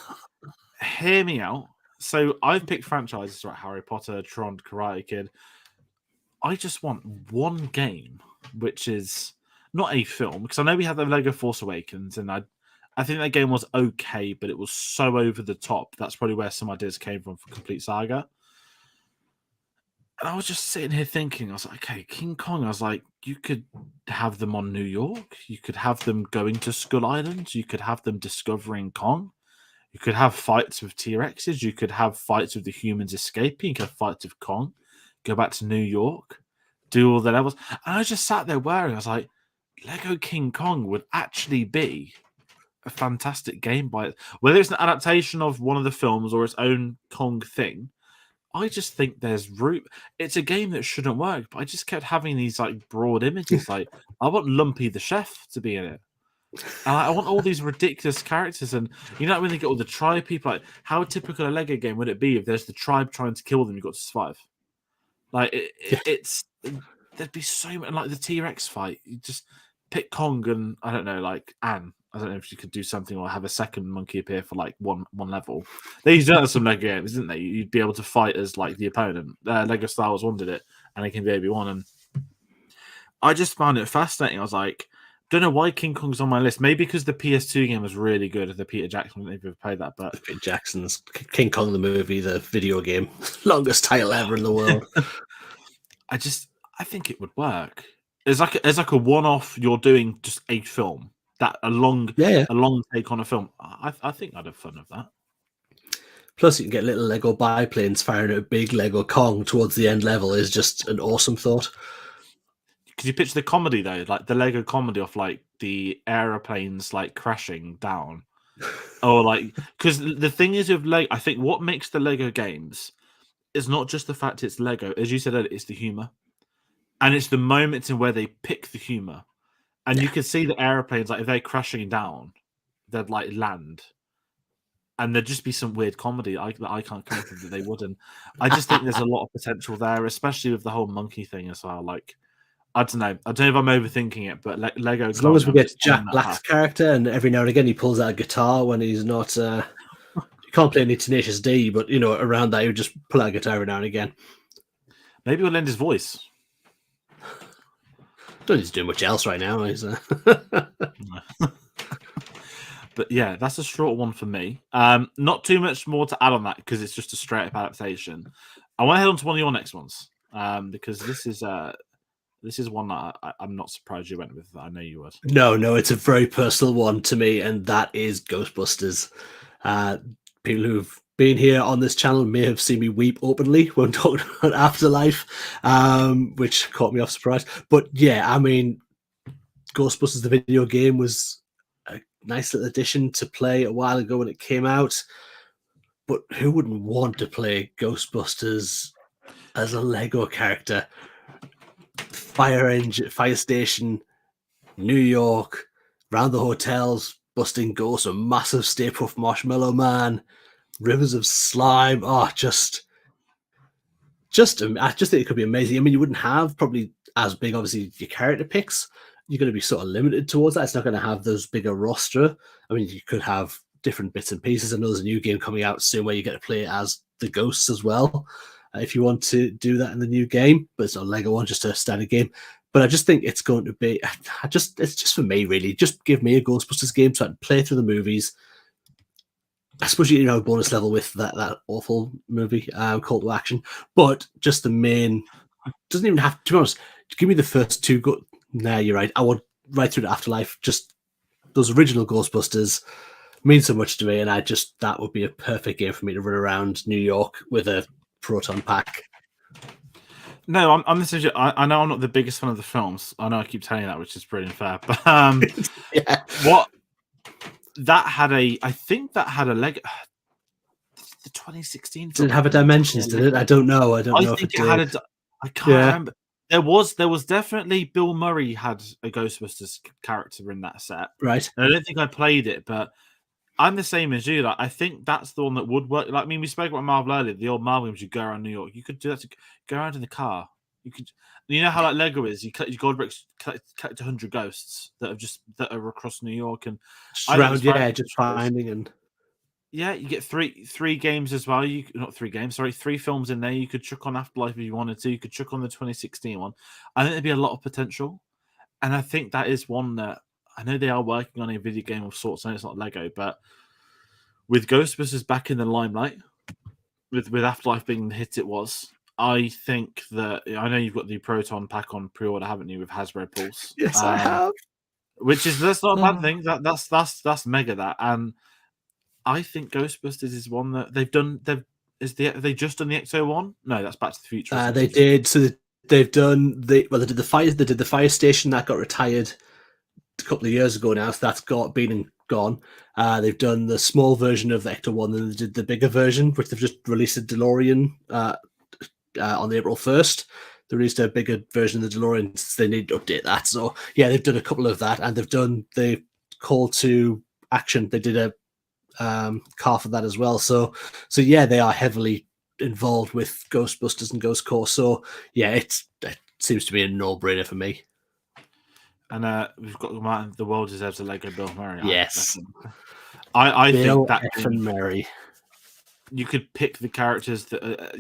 hear me out. So I've picked franchises like Harry Potter, Tron, Karate Kid. I just want one game, which is not a film, because I know we had the Lego Force Awakens, and I think that game was okay, but it was so over the top. That's probably where some ideas came from for Complete Saga. And I was just sitting here thinking, I was like, okay, King Kong. I was like, you could have them on New York. You could have them going to Skull Island. You could have them discovering Kong. You could have fights with T-Rexes. You could have fights with the humans escaping. You could have fights with Kong. Go back to New York. Do all the levels. And I just sat there worrying. I was like, Lego King Kong would actually be a fantastic game by it. Whether it's an adaptation of one of the films or its own Kong thing, I just think there's root. It's a game that shouldn't work, but I just kept having these like broad images. Like I want Lumpy the chef to be in it. And I want all these ridiculous characters, and you know when they get all the tribe people. Like, how typical a Lego game would it be if there's the tribe trying to kill them? You got to survive. Like it's there'd be so much like the T-Rex fight. You just pick Kong and I don't know, like Anne. I don't know if you could do something or have a second monkey appear for like one level. They used to do that in some Lego games, didn't they? You'd be able to fight as like the opponent. Lego Star Wars 1 did it, and it can be Obi-Wan. And I just found it fascinating. I was like, don't know why King Kong's on my list. Maybe because the PS2 game was really good. The Peter Jackson, I don't know if you've ever played that, but Peter Jackson's King Kong the movie, the video game, longest title ever in the world. I think it would work. It's like a one-off. You're doing just a film that a long take on a film. I think I'd have fun with that. Plus, you can get little Lego biplanes firing at a big Lego Kong towards the end level is just an awesome thought. Could you picture the comedy though, like the Lego comedy of like the aeroplanes like crashing down, or like because the thing is with Lego, I think what makes the Lego games is not just the fact it's Lego, as you said earlier, it's the humor, and it's the moments in where they pick the humor, and you can see the aeroplanes like if they're crashing down, they'd like land, and there'd just be some weird comedy that I can't come up with that they wouldn't. I just think there's a lot of potential there, especially with the whole monkey thing as well. Like. I don't know if I'm overthinking it, but Lego. As long as we get Jack Black's character, and every now and again he pulls out a guitar when he's not. You can't play any Tenacious D, but you know around that he would just pull out a guitar every now and again. Maybe he'll lend his voice. Don't need to do much else right now. But yeah, that's a short one for me. Not too much more to add on that because it's just a straight up adaptation. I want to head on to one of your next ones because this is one that I'm not surprised you went with. I know you would. No, it's a very personal one to me, and that is Ghostbusters. People who've been here on this channel may have seen me weep openly when talking about Afterlife, which caught me off surprise. But yeah, I mean, Ghostbusters, the video game, was a nice little addition to play a while ago when it came out. But who wouldn't want to play Ghostbusters as a Lego character? Fire station, New York, round the hotels, busting ghosts, a massive Stay Puft Marshmallow Man, rivers of slime. Oh, I just think it could be amazing. I mean, you wouldn't have probably as big, obviously, your character picks. You're going to be sort of limited towards that. It's not going to have those bigger roster. I mean, you could have different bits and pieces. I know there's a new game coming out soon where you get to play as the ghosts as well. If you want to do that in the new game, but it's not a Lego one, just a standard game. But I just think it's going to be, it's just for me, really. Just give me a Ghostbusters game so I can play through the movies. I suppose you know a bonus level with that awful movie, Call to Action, but just the main, doesn't even have to be honest. Give me the first two. Nah, you're right. I would right through the Afterlife. Just those original Ghostbusters mean so much to me, and that would be a perfect game for me to run around New York with a proton pack. No, I'm the same. I know I'm not the biggest fan of the films. I know I keep telling you that, which is pretty unfair. But yeah. What that had I think that had a leg. The 2016 did it have a Dimensions? Did it? I don't know. I don't know if it had did. I can't remember. There was definitely Bill Murray had a Ghostbusters character in that set. Right. And I don't think I played it, but I'm the same as you. Like, I think that's the one that would work. Like, I mean, we spoke about Marvel earlier. The old Marvel games, you go around New York. You could do that to go around in the car. You know how like Lego is. You collect your gold bricks, collect 100 ghosts that are across New York and just finding and yeah, you get three games as well. Three films in there. You could chuck on Afterlife if you wanted to. You could chuck on the 2016 one. I think there'd be a lot of potential, and I think that is one that. I know they are working on a video game of sorts. I know it's not Lego, but with Ghostbusters back in the limelight, with Afterlife being the hit it was, I think that I know you've got the Proton pack on pre-order, haven't you, with Hasbro Pulse? Yes, I have. That's not a bad thing. That's mega that, and I think Ghostbusters is one that they've done. Have they just done the X01? No, that's Back to the Future. They did. So they've done they did the fire station that got retired a couple of years ago now, so that's been gone. They've done the small version of the Ecto 1, and they did the bigger version, which they've just released a DeLorean on April 1st. They released a bigger version of the DeLorean. So they need to update that. So, yeah, they've done a couple of that, and they've done the call to action. They did a car for that as well. So yeah, they are heavily involved with Ghostbusters and Ghost Core. So, yeah, it seems to be a no-brainer for me. And we've got Martin. The world deserves a Lego Bill Murray. Yes. I Bill think that and Mary. You could pick the characters that,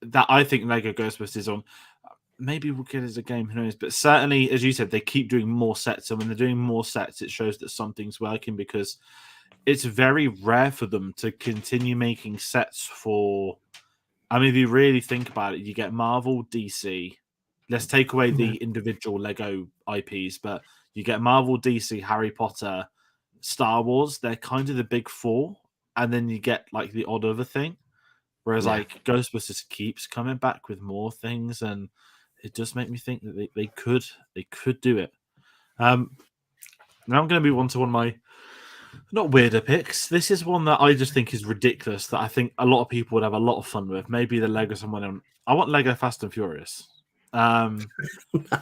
that I think Lego Ghostbusters on. Maybe we'll get it as a game, who knows? But certainly, as you said, they keep doing more sets. And when they're doing more sets, it shows that something's working, because it's very rare for them to continue making sets for. I mean, if you really think about it, you get Marvel, DC. Let's take away the individual Lego IPs, but you get Marvel, DC, Harry Potter, Star Wars. They're kind of the big four. And then you get like the odd other thing. Whereas like Ghostbusters keeps coming back with more things, and it does make me think that they could do it. Now I'm going to move on to one of my not weirder picks. This is one that I just think is ridiculous, that I think a lot of people would have a lot of fun with. Maybe the Lego someone. I want Lego Fast and Furious. Nice.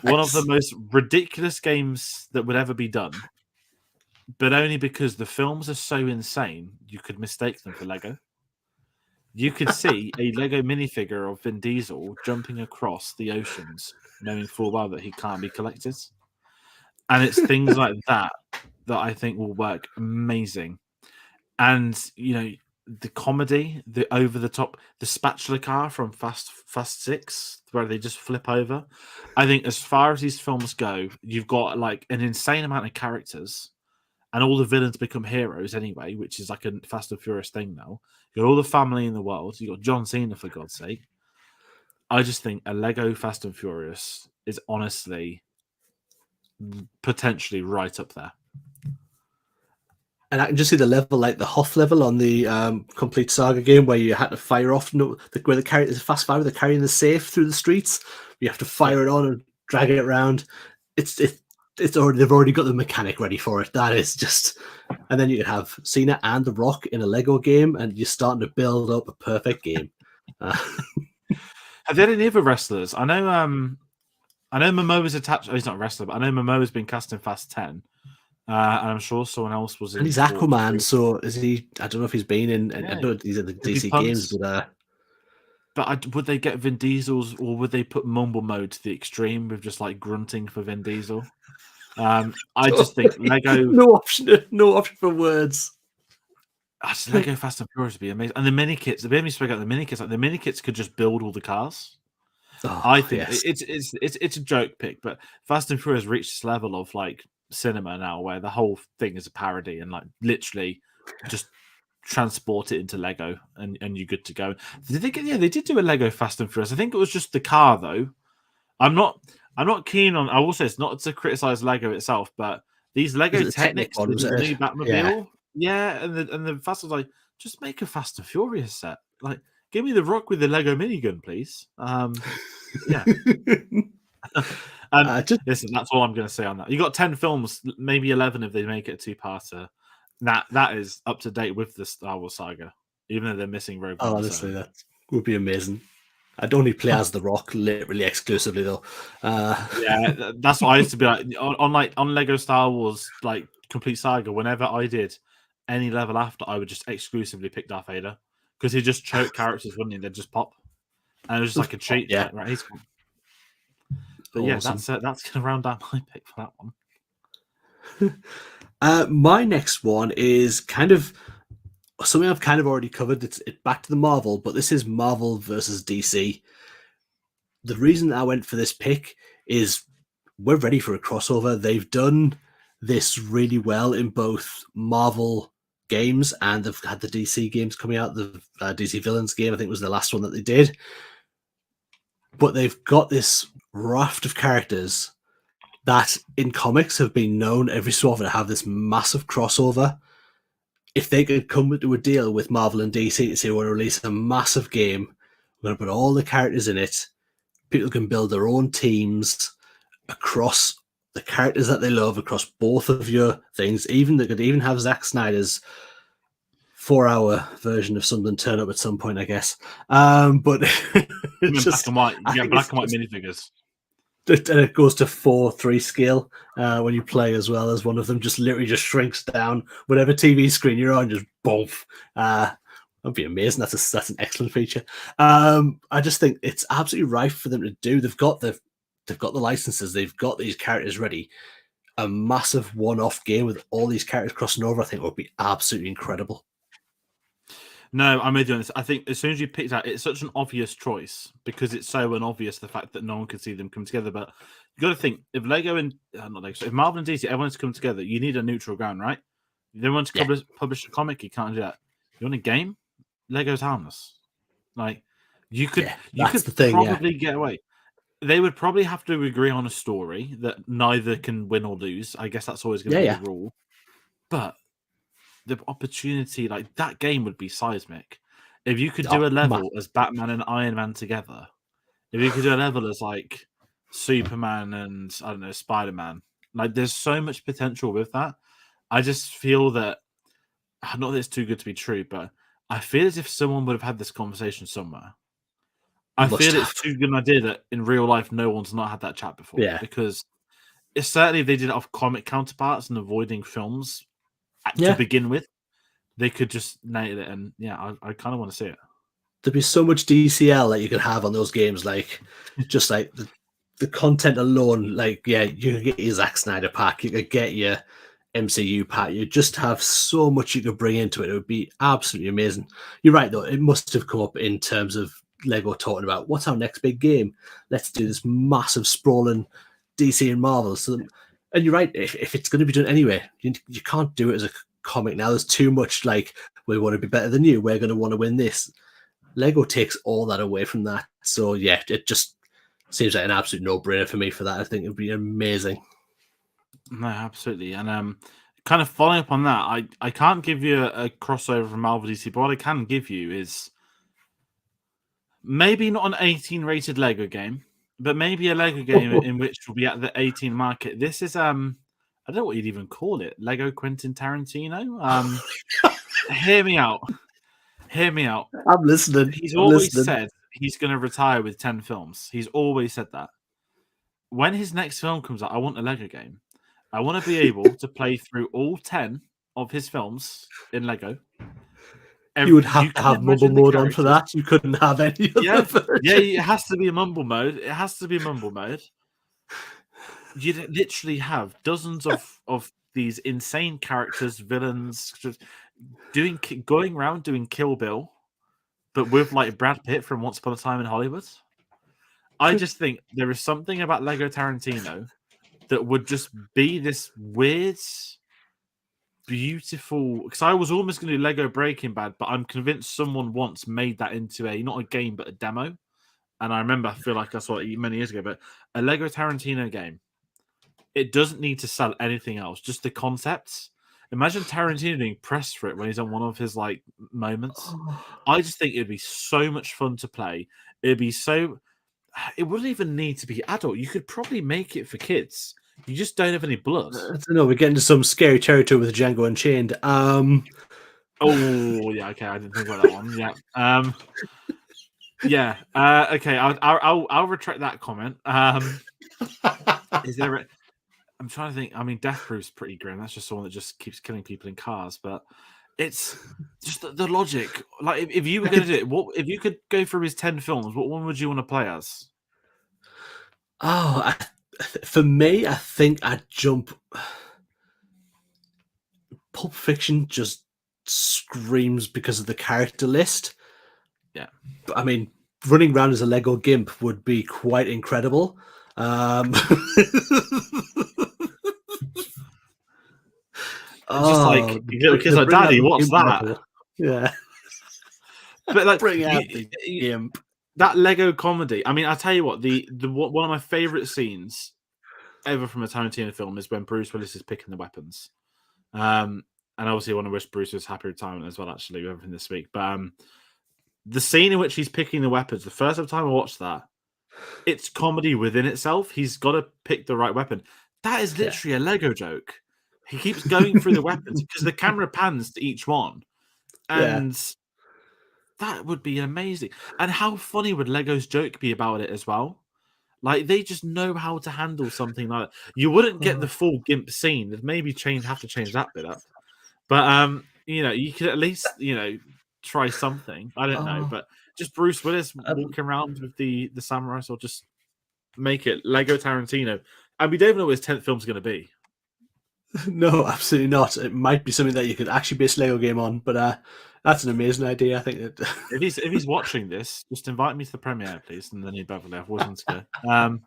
One of the most ridiculous games that would ever be done, but only because the films are so insane, you could mistake them for Lego. You could see a Lego minifigure of Vin Diesel jumping across the oceans, knowing full well that he can't be collected. And it's things like that I think will work amazing. And, the comedy, the over-the-top, the spatula car from Fast 6, where they just flip over. I think as far as these films go, you've got like an insane amount of characters, and all the villains become heroes anyway, which is like a Fast and Furious thing now. You got all the family in the world. You got John Cena, for God's sake. I just think a Lego Fast and Furious is honestly potentially right up there. And I can just see the level, like the Hoth level on the Complete Saga game, where you had to fire off, where the characters fast fire, they're carrying the safe through the streets. You have to fire it on and drag it around. They've already got the mechanic ready for it. That is just, and then you could have Cena and The Rock in a Lego game, and you're starting to build up a perfect game. Have there any other wrestlers? I know Momoa's attached. Oh, he's not a wrestler, but I know Momoa's been cast in Fast 10. And I'm sure someone else was in. And he's Aquaman, so is he? I don't know if he's been in. I know he's in the DC games, but would they get Vin Diesel's, or would they put Mumble mode to the extreme with just like grunting for Vin Diesel? I just think Lego. No option for words. Lego Fast and Furious would be amazing, and the mini kits. The made me speak out the mini kits. Like the mini kits could just build all the cars. I think it's a joke pick, but Fast and Furious reached this level of like cinema now where the whole thing is a parody, and like literally just transport it into Lego and you're good to go. They did do a Lego Fast and Furious. I think it was just the car though. I'm not keen on. I will say it's not to criticize Lego itself, but these Lego Technics, the new Batmobile, and the Fast was like, just make a Fast and Furious set. Like, give me the Rock with the Lego minigun, please. Yeah. Listen, that's all I'm going to say on that. You got 10 films, maybe 11 if they make it a two-parter. That is up to date with the Star Wars saga, even though they're missing Rogue One. Honestly, that would be amazing. I'd only play as The Rock, literally exclusively though. Yeah, that's what I used to be like on Lego Star Wars like Complete Saga. Whenever I did any level after, I would just exclusively pick Darth Vader, because he just choke characters, wouldn't he? They'd just pop, and it was just like a cheat. Yeah, right. He's cool. But awesome. Yeah, that's going to round out my pick for that one. My next one is kind of something I've kind of already covered. It's back to the Marvel, but this is Marvel versus DC. The reason I went for this pick is we're ready for a crossover. They've done this really well in both Marvel games, and they've had the DC games coming out. The DC Villains game, I think, was the last one that they did. But they've got this raft of characters that in comics have been known every so often to have this massive crossover. If they could come to a deal with Marvel and DC to say, we're going to release a massive game, we're going to put all the characters in it, people can build their own teams across the characters that they love across both of your things. Even they could even have Zack Snyder's 4-hour version of something turn up at some point, I guess. But it's Black just, and white. I You get think black it's and white just, minifigures. and it goes to 4:3 scale when you play as well, as one of them just literally just shrinks down. Whatever TV screen you're on, just boom. That'd be amazing. That's an excellent feature. I just think it's absolutely rife for them to do. They've got the licenses. They've got these characters ready. A massive one-off game with all these characters crossing over, I think would be absolutely incredible. No, I'm with you on this. I think as soon as you picked out, it's such an obvious choice because it's so unobvious the fact that no one could see them come together. But you got to think if Lego and not Lego, so if Marvel and DC, everyone's come together, you need a neutral ground, right? You don't want to Yeah. publish a comic, you can't do that. You want a game? Lego's harmless. Like you could, probably get away. They would probably have to agree on a story that neither can win or lose. I guess that's always going to be the rule. But the opportunity, like that game would be seismic. If you could do a level as Batman and Iron Man together, if you could do a level as like Superman and I don't know, Spider-Man, like there's so much potential with that. I just feel that not that it's too good to be true, but I feel as if someone would have had this conversation somewhere. I feel it's too good an idea that in real life no one's not had that chat before. Yeah. Because it's certainly if they did it off comic counterparts and avoiding films to begin with, they could just nail it. And yeah, I kind of want to see it. There'd be so much DCL that you could have on those games, like just like the content alone. Like, yeah, you could get your Zack Snyder pack, you could get your MCU pack. You just have so much you could bring into it. It would be absolutely amazing. You're right, though. It must have come up in terms of Lego talking about what's our next big game. Let's do this massive sprawling DC and Marvel. So, and you're right. If it's going to be done anyway, you can't do it as a comic now. There's too much like we want to be better than you. We're going to want to win this. Lego takes all that away from that. So yeah, it just seems like an absolute no-brainer for me for that. I think it'd be amazing. No, absolutely. And kind of following up on that, I can't give you a crossover from Marvel DC, but what I can give you is maybe not an 18 rated Lego game, but maybe a Lego game in which will be at the 18 market. This is I don't know what you'd even call it. Lego Quentin Tarantino. Hear me out. Hear me out. I'm listening. He's always said he's going to retire with 10 films. He's always said that. When his next film comes out, I want a Lego game. I want to be able to play through all 10 of his films in Lego. You would have to have mumble mode on for that. You couldn't have any other version. Yeah, it has to be a mumble mode. It has to be mumble mode. You'd literally have dozens of these insane characters, villains, just going around doing Kill Bill, but with like Brad Pitt from Once Upon a Time in Hollywood. I just think there is something about Lego Tarantino that would just be this weird, beautiful. Because I was almost going to do Lego Breaking Bad, but I'm convinced someone once made that into not a game but a demo. And I feel like I saw it many years ago, but a Lego Tarantino game. It doesn't need to sell anything else, just the concepts. Imagine Tarantino being pressed for it when he's on one of his like moments. I just think it'd be so much fun to play. It'd be so. It wouldn't even need to be adult. You could probably make it for kids. You just don't have any blood. I don't know. We're getting to some scary territory with Django Unchained. Oh yeah, okay. I didn't think about that one. Yeah. Yeah. Okay. I'll retract that comment. Is there? I'm trying to think. I mean, Death Proof's pretty grim. That's just someone that just keeps killing people in cars. But it's just the logic. Like, if you were going to do it, what if you could go through his 10 films? What one would you want to play as? For me, I think I'd jump. Pulp Fiction just screams because of the character list. Yeah, but, I mean, running around as a Lego Gimp would be quite incredible. Just like little kids like, Daddy, what's that? Level. Yeah, but like, bring out the Gimp. That Lego comedy. I mean, I tell you what, the one of my favorite scenes ever from a Tarantino film is when Bruce Willis is picking the weapons. And obviously, I want to wish Bruce was happy retirement as well. Actually, with everything this week, but the scene in which he's picking the weapons, the first time I watched that, it's comedy within itself. He's got to pick the right weapon. That is Yeah. literally a Lego joke. He keeps going through the weapons because the camera pans to each one, Yeah. and that would be amazing. And how funny would Lego's joke be about it as well? Like they just know how to handle something like that. You wouldn't get the full GIMP scene. They'd maybe have to change that bit up. But you could at least try something. I don't know, Oh, but just Bruce Willis I- walking around with the samurai sword, just make it Lego Tarantino. And we don't even know what his 10th film's going to be. no, absolutely not. It might be something that you could actually base a Lego game on, but that's an amazing idea. I think that If he's watching this, just invite me to the premiere, please, and then he'd Beverly. I've always wanted to go.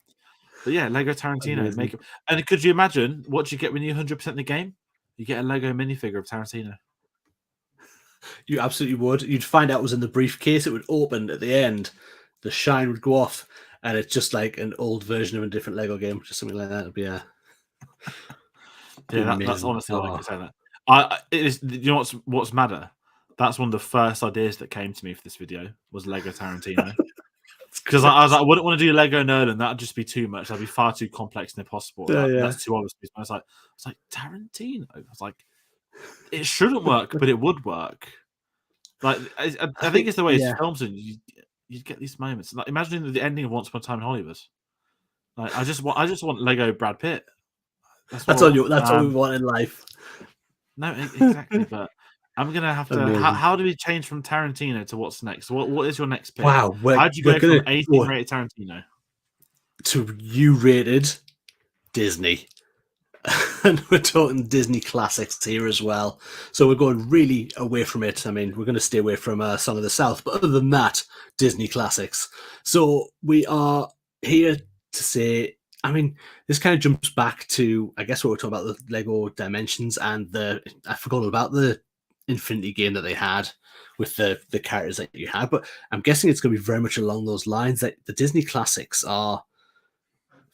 But yeah, Lego Tarantino, make amazing. it. And could you imagine what you get when you 100% the game? You get a Lego minifigure of Tarantino. You absolutely would. You'd find out it was in the briefcase. It would open at the end. The shine would go off, and it's just like an old version of a different Lego game, just something like that. It'd be Yeah, that's amazing. honestly all I Oh. can say. That it is. You know what's madder? That's one of the first ideas that came to me for this video was Lego Tarantino. Because I was like, I wouldn't want to do Lego Nolan. That'd just be too much. That'd be far too complex and impossible. Yeah. That's too obvious. I was like Tarantino. I was like, it shouldn't work, but it would work. Like I think it's the way it's filmed, and you get these moments. Like imagining the ending of Once Upon a Time in Hollywood. Like I just want Lego Brad Pitt. That's all you. That's all we want in life. No, exactly. But I'm gonna have to. Amazing. How do we change from Tarantino to what's next? What is your next pick? Wow, How'd you go from 18 rated Tarantino to U-rated Disney? And we're talking Disney classics here as well. So we're going really away from it. I mean, we're going to stay away from Song of the South, but other than that, Disney classics. So we are here to say, I mean, this kind of jumps back to, I guess, what we're talking about, the Lego Dimensions and I forgot about the Infinity game that they had with the characters that you had, but I'm guessing it's going to be very much along those lines, that the Disney classics are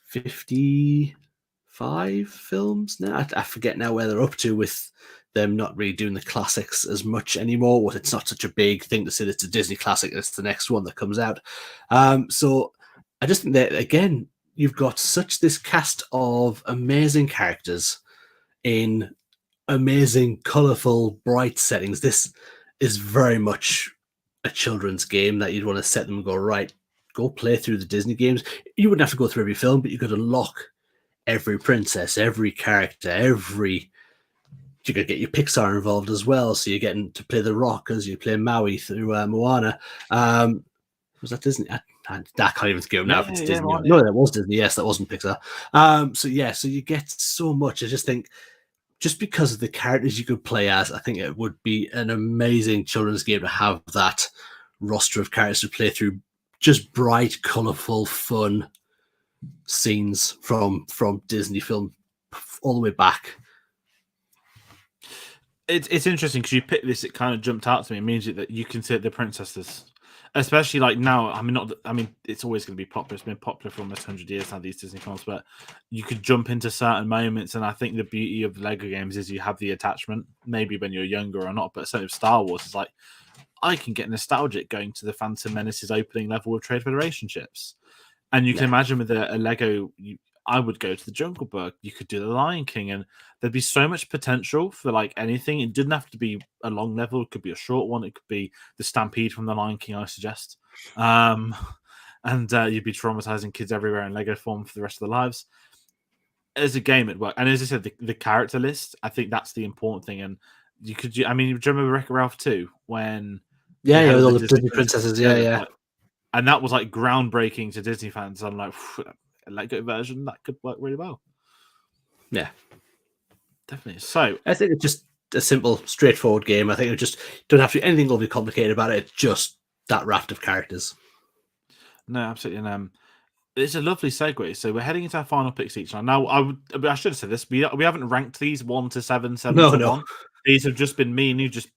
55 films now. I forget now where they're up to with them not really doing the classics as much anymore. Well, it's not such a big thing to say it's a Disney classic. It's the next one that comes out. So I just think that, again, you've got this cast of amazing characters in amazing, colourful, bright settings. This is very much a children's game that you'd want to set them and go, right, go play through the Disney games. You wouldn't have to go through every film, but you could unlock every princess, every character, you could get your Pixar involved as well. So you're getting to play The Rock as you play Maui through Moana. Was that Disney? I can't even give them now if it's Disney. Moana, no, that was Disney. Yes, that wasn't Pixar. So you get so much. I just think, just because of the characters you could play as, I think it would be an amazing children's game to have that roster of characters to play through. Just bright, colourful, fun scenes from Disney film all the way back. It's interesting because you picked this. It kind of jumped out to me immediately that you consider the princesses, especially like now. I mean, it's always going to be popular. It's been popular for almost 100 years now, these Disney films. But you could jump into certain moments, and I think the beauty of Lego games is you have the attachment. Maybe when you're younger or not, but certainly with Star Wars, it's like I can get nostalgic going to the Phantom Menace's opening level with Trade Federation ships, and you can imagine with a Lego. I would go to the Jungle Book. You could do the Lion King, and there'd be so much potential for like anything. It didn't have to be a long level. It could be a short one. It could be the Stampede from the Lion King, I suggest. And you'd be traumatizing kids everywhere in Lego form for the rest of their lives. As a game, it worked. And as I said, the character list, I think that's the important thing. And you could, I mean, do you remember Wreck-It Ralph 2 when? Yeah, with all the Disney princesses. Yeah. And that was like groundbreaking to Disney fans. I'm like, a Lego version that could work really well. Yeah, definitely. So I think it's just a simple, straightforward game. I think it just don't have to be anything overly complicated about it. It's just that raft of characters. No, absolutely. And it's a lovely segue. So we're heading into our final picks each. Now, I should have said this. We haven't ranked these 1 to 7, 7 to 1. These have just been me and you just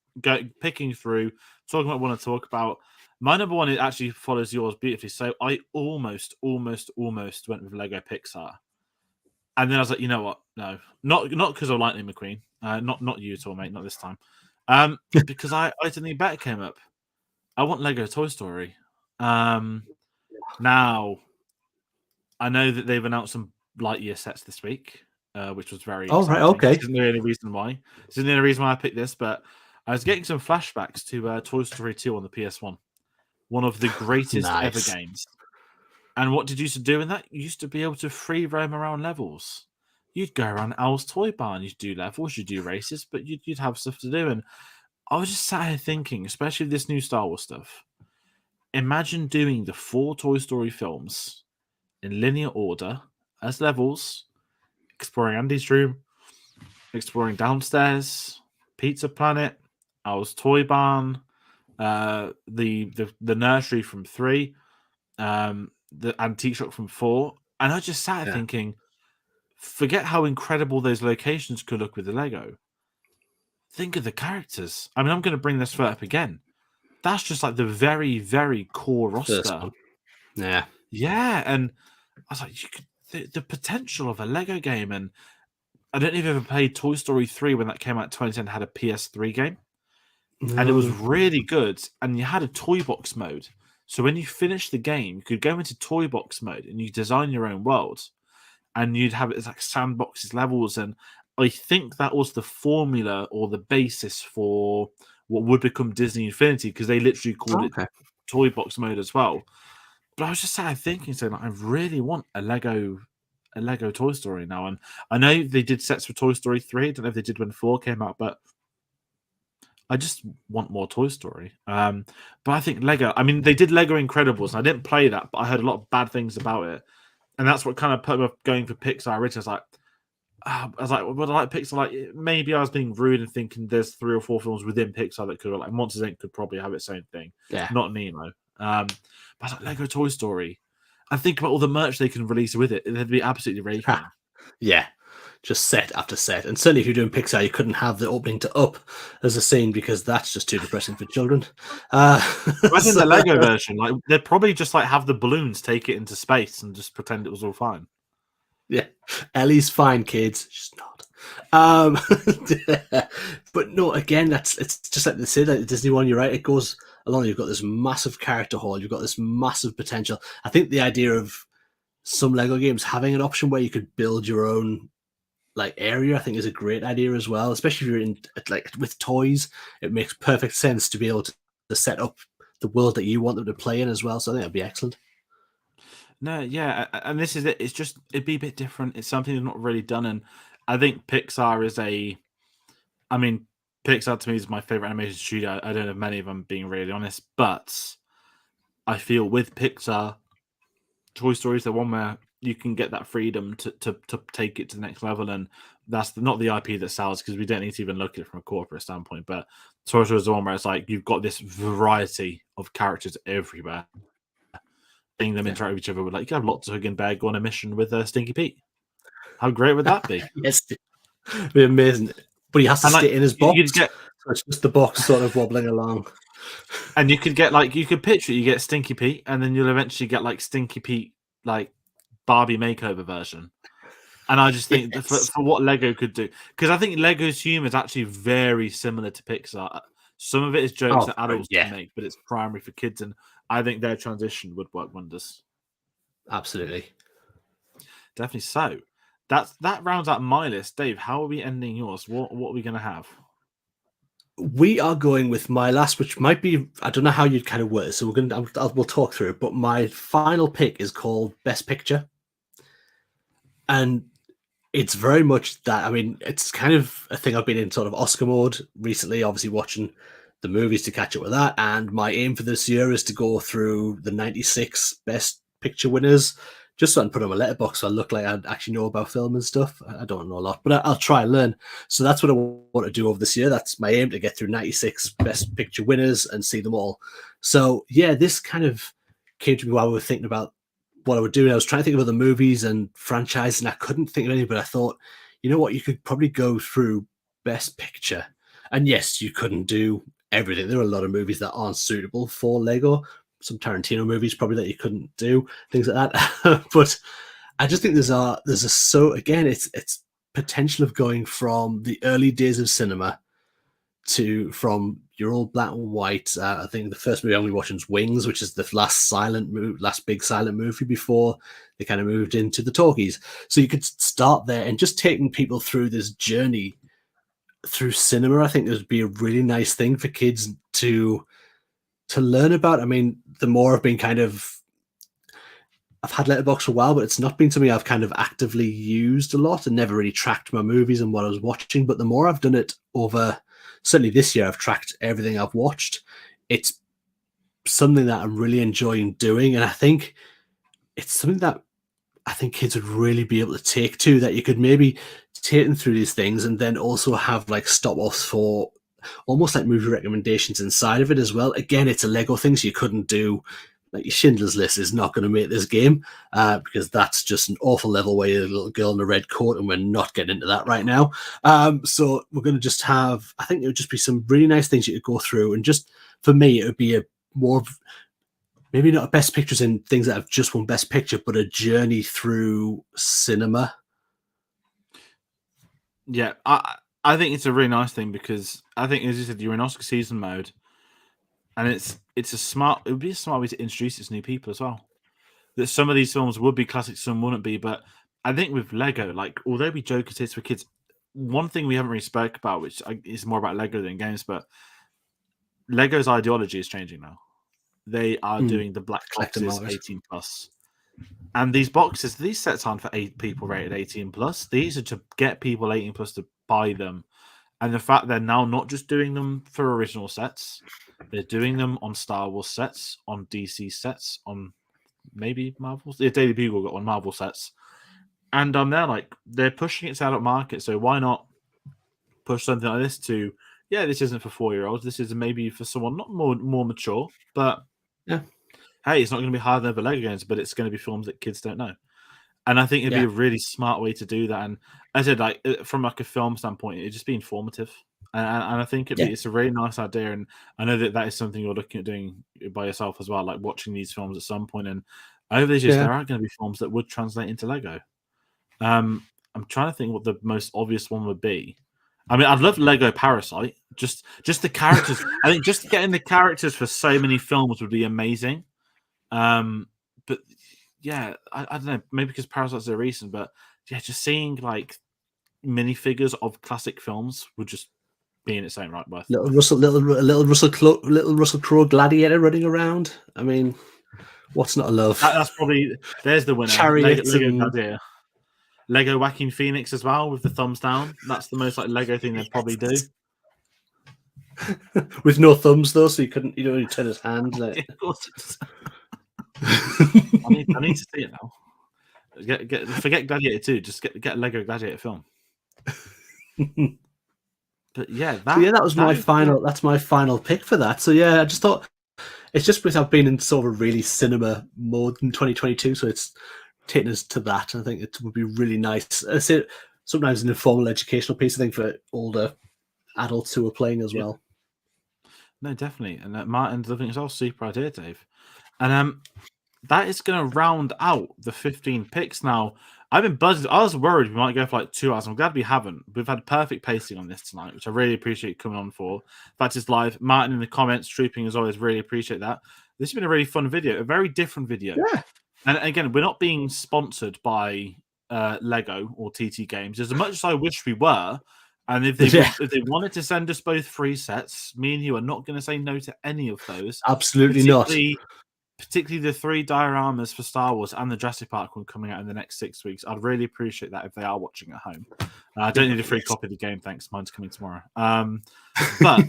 picking through, talking about what I want to talk about. My number one, it actually follows yours beautifully. So I almost went with Lego Pixar. And then I was like, you know what? No, not because of Lightning McQueen. Not you at all, mate. Not this time. Because I something better came up. I want Lego Toy Story. Now, I know that they've announced some Lightyear sets this week. which was very Oh, right, exciting. okay. This isn't the only reason why. This isn't the only reason why I picked this, but I was getting some flashbacks to Toy Story 2 on the PS1, one of the greatest ever Nice. games. And what did you used to do in that? You used to be able to free roam around levels. You'd go around Al's Toy Barn, you'd do levels, you'd do races, but you'd have stuff to do. And I was just sat here thinking, especially with this new Star Wars stuff, imagine doing the 4 Toy Story films in linear order as levels, exploring Andy's room, exploring downstairs, Pizza Planet, Al's Toy Barn, the nursery from 3, the antique shop from 4, and I just sat here Yeah. thinking, forget how incredible those locations could look with the Lego. Think of the characters. I mean, I'm going to bring this up again. That's just like the very, very core First roster. one. Yeah. Yeah, and I was like, you could the potential of a Lego game, and I don't know if you ever played Toy Story 3 when that came out in 2010, had a PS3 game, and it was No. really good, and you had a toy box mode. So when you finished the game, you could go into toy box mode and you design your own world, and you'd have it as like sandboxes levels, and I think that was the formula or the basis for what would become Disney Infinity, because they literally called it Okay. toy box mode as well. But I was just sat thinking, saying, like, I really want a Lego Toy Story now. And I know they did sets for Toy Story 3. I don't know if they did when 4 came out, but I just want more Toy Story. But I think Lego, I mean, they did Lego Incredibles, and I didn't play that, but I heard a lot of bad things about it. And that's what kind of put me off going for Pixar originally. I was like, would I like Pixar? Like, maybe I was being rude and thinking there's 3 or 4 films within Pixar that could, like, Monsters Inc. could probably have its own thing. Yeah. Not Nemo. But I was like, Lego Toy Story. And think about all the merch they can release with it. It'd be absolutely raking. Yeah. Just set after set. And certainly if you're doing Pixar, you couldn't have the opening to Up as a scene because that's just too depressing for children. Imagine the Lego version. Like, they'd probably just like have the balloons take it into space and just pretend it was all fine. Yeah. Ellie's fine, kids. She's not. But no, again, it's just like they say that the Disney one, you're right, it goes along. You've got this massive character hall, you've got this massive potential. I think the idea of some Lego games having an option where you could build your own like area, I think is a great idea as well, especially if you're in like with toys. It makes perfect sense to be able to set up the world that you want them to play in as well. So I think that'd be excellent. No, yeah, and this is it. It's just it'd be a bit different. It's something that's not really done, and I think Pixar is a. I mean, Pixar to me is my favorite animation studio. I don't have many of them, being really honest, but I feel with Pixar, Toy Story is the one where you can get that freedom to take it to the next level, and that's not the IP that sells, because we don't need to even look at it from a corporate standpoint. But Toy Story is the one where it's like you've got this variety of characters everywhere. Seeing them interact with each other, with like you have Lots of Hug and Bear go on a mission with Stinky Pete. How great would that be? Yes, it'd be amazing. But he has to And like stay in his box. you'd get, So it's just the box sort of wobbling along. and you could get like you could picture it, you get Stinky Pete, and then you'll eventually get like Stinky Pete like Barbie makeover version. And I just think Yes. for what Lego could do, because I think Lego's humor is actually very similar to Pixar. Some of it is jokes that adults can make, but it's primary for kids, and I think their transition would work wonders. Absolutely. Definitely. So that rounds out my list. Dave, how are we ending yours? What are we going to have? We are going with my last, which might be, I don't know how you'd kind of word it, so we'll talk through it. But my final pick is called Best Picture, and it's very much that. I mean, it's kind of a thing I've been in sort of Oscar mode recently, obviously watching the movies to catch up with that. And my aim for this year is to go through the 96 Best Picture winners, just so I can put on my letterbox so I look like I actually know about film and stuff. I don't know a lot, but I'll try and learn. So that's what I want to do over this year. That's my aim, to get through 96 Best Picture winners and see them all. So yeah, this kind of came to me while we were thinking about what I would do. I was trying to think of other movies and franchises, and I couldn't think of any, but I thought, you know what, you could probably go through Best Picture. And yes, you couldn't do everything. There are a lot of movies that aren't suitable for Lego. Some Tarantino movies probably that you couldn't do, things like that. But I just think there's a so again, it's potential of going from the early days of cinema to from your old black and white. I think the first movie I'm watching is Wings, which is the last big silent movie before they kind of moved into the talkies. So you could start there and just taking people through this journey through cinema. I think it would be a really nice thing for kids to learn about. I mean, the more I've had Letterboxd for a while, but it's not been something I've kind of actively used a lot and never really tracked my movies and what I was watching. But the more I've done it over, certainly this year, I've tracked everything I've watched. It's something that I'm really enjoying doing. And I think it's something that I think kids would really be able to take to, that you could maybe take them through these things and then also have like stop-offs for almost like movie recommendations inside of it as well. Again, it's a Lego thing, so you couldn't do like your Schindler's List is not going to make this game because that's just an awful level where you're a little girl in a red coat, and we're not getting into that right now. So we're going to just have, I think it would just be some really nice things you could go through, and just for me, it would be a more of, maybe not best pictures in things that have just won best picture, but a journey through cinema. Yeah, I think it's a really nice thing because I think, as you said, you're in Oscar season mode, and it would be a smart way to introduce it to new people as well. That some of these films would be classics, some wouldn't be. But I think with Lego, like, although we joke it's for kids, one thing we haven't really spoke about, which is more about Lego than games, but Lego's ideology is changing now. They are doing the black boxes 18 plus. And these sets aren't for people rated 18 plus. These are to get people 18 plus to buy them. And the fact they're now not just doing them for original sets, they're doing them on Star Wars sets, on DC sets, on maybe Marvel's. Yeah, Daily Bugle got on Marvel sets. And they're pushing it to adult market. So why not push something like this to, this isn't for 4-year-olds. This is maybe for someone not more mature, but yeah. Hey, it's not going to be hard than other Lego games, but it's going to be films that kids don't know. And I think it'd be a really smart way to do that. And as I said, like from like a film standpoint, it'd just be informative. And I think it's a really nice idea. And I know that is something you're looking at doing by yourself as well, like watching these films at some point. And over these years, there are going to be films that would translate into Lego. I'm trying to think what the most obvious one would be. I mean, I'd love Lego Parasite. Just the characters. I think just getting the characters for so many films would be amazing. But yeah, I don't know, maybe because Parasite's a recent, but yeah, just seeing like minifigures of classic films would just be in its own right worth. Little Russell Crowe gladiator running around. I mean, what's not a love? That's probably, there's the winner. Chariots Lego Gladiator. Lego Joaquin Phoenix as well with the thumbs down. That's the most like Lego thing they'd probably do. With no thumbs though, so you don't turn his hand. Like... Of course. I need to see it now. Forget Gladiator 2. Just get a Lego Gladiator film. But yeah, that was my final. That's my final pick for that. So yeah, I just thought it's just because I've been in sort of a really cinema mode in 2022, so it's taken us to that. I think it would be really nice. I say sometimes an informal educational piece. I think for older adults who are playing as well. No, definitely. And Martin's living as well. Super idea, Dave. And that is going to round out the 15 picks. Now, I've been buzzing. I was worried we might go for like 2 hours. I'm glad we haven't. We've had perfect pacing on this tonight, which I really appreciate coming on for. That is live. Martin in the comments, trooping as always. Really appreciate that. This has been a really fun video, a very different video. Yeah. And again, we're not being sponsored by Lego or TT Games. As much as I wish we were, and if they wanted to send us both free sets, me and you are not going to say no to any of those. Absolutely not. Particularly the 3 dioramas for Star Wars and the Jurassic Park one coming out in the next 6 weeks. I'd really appreciate that if they are watching at home. I don't need a free copy of the game, thanks. Mine's coming tomorrow. But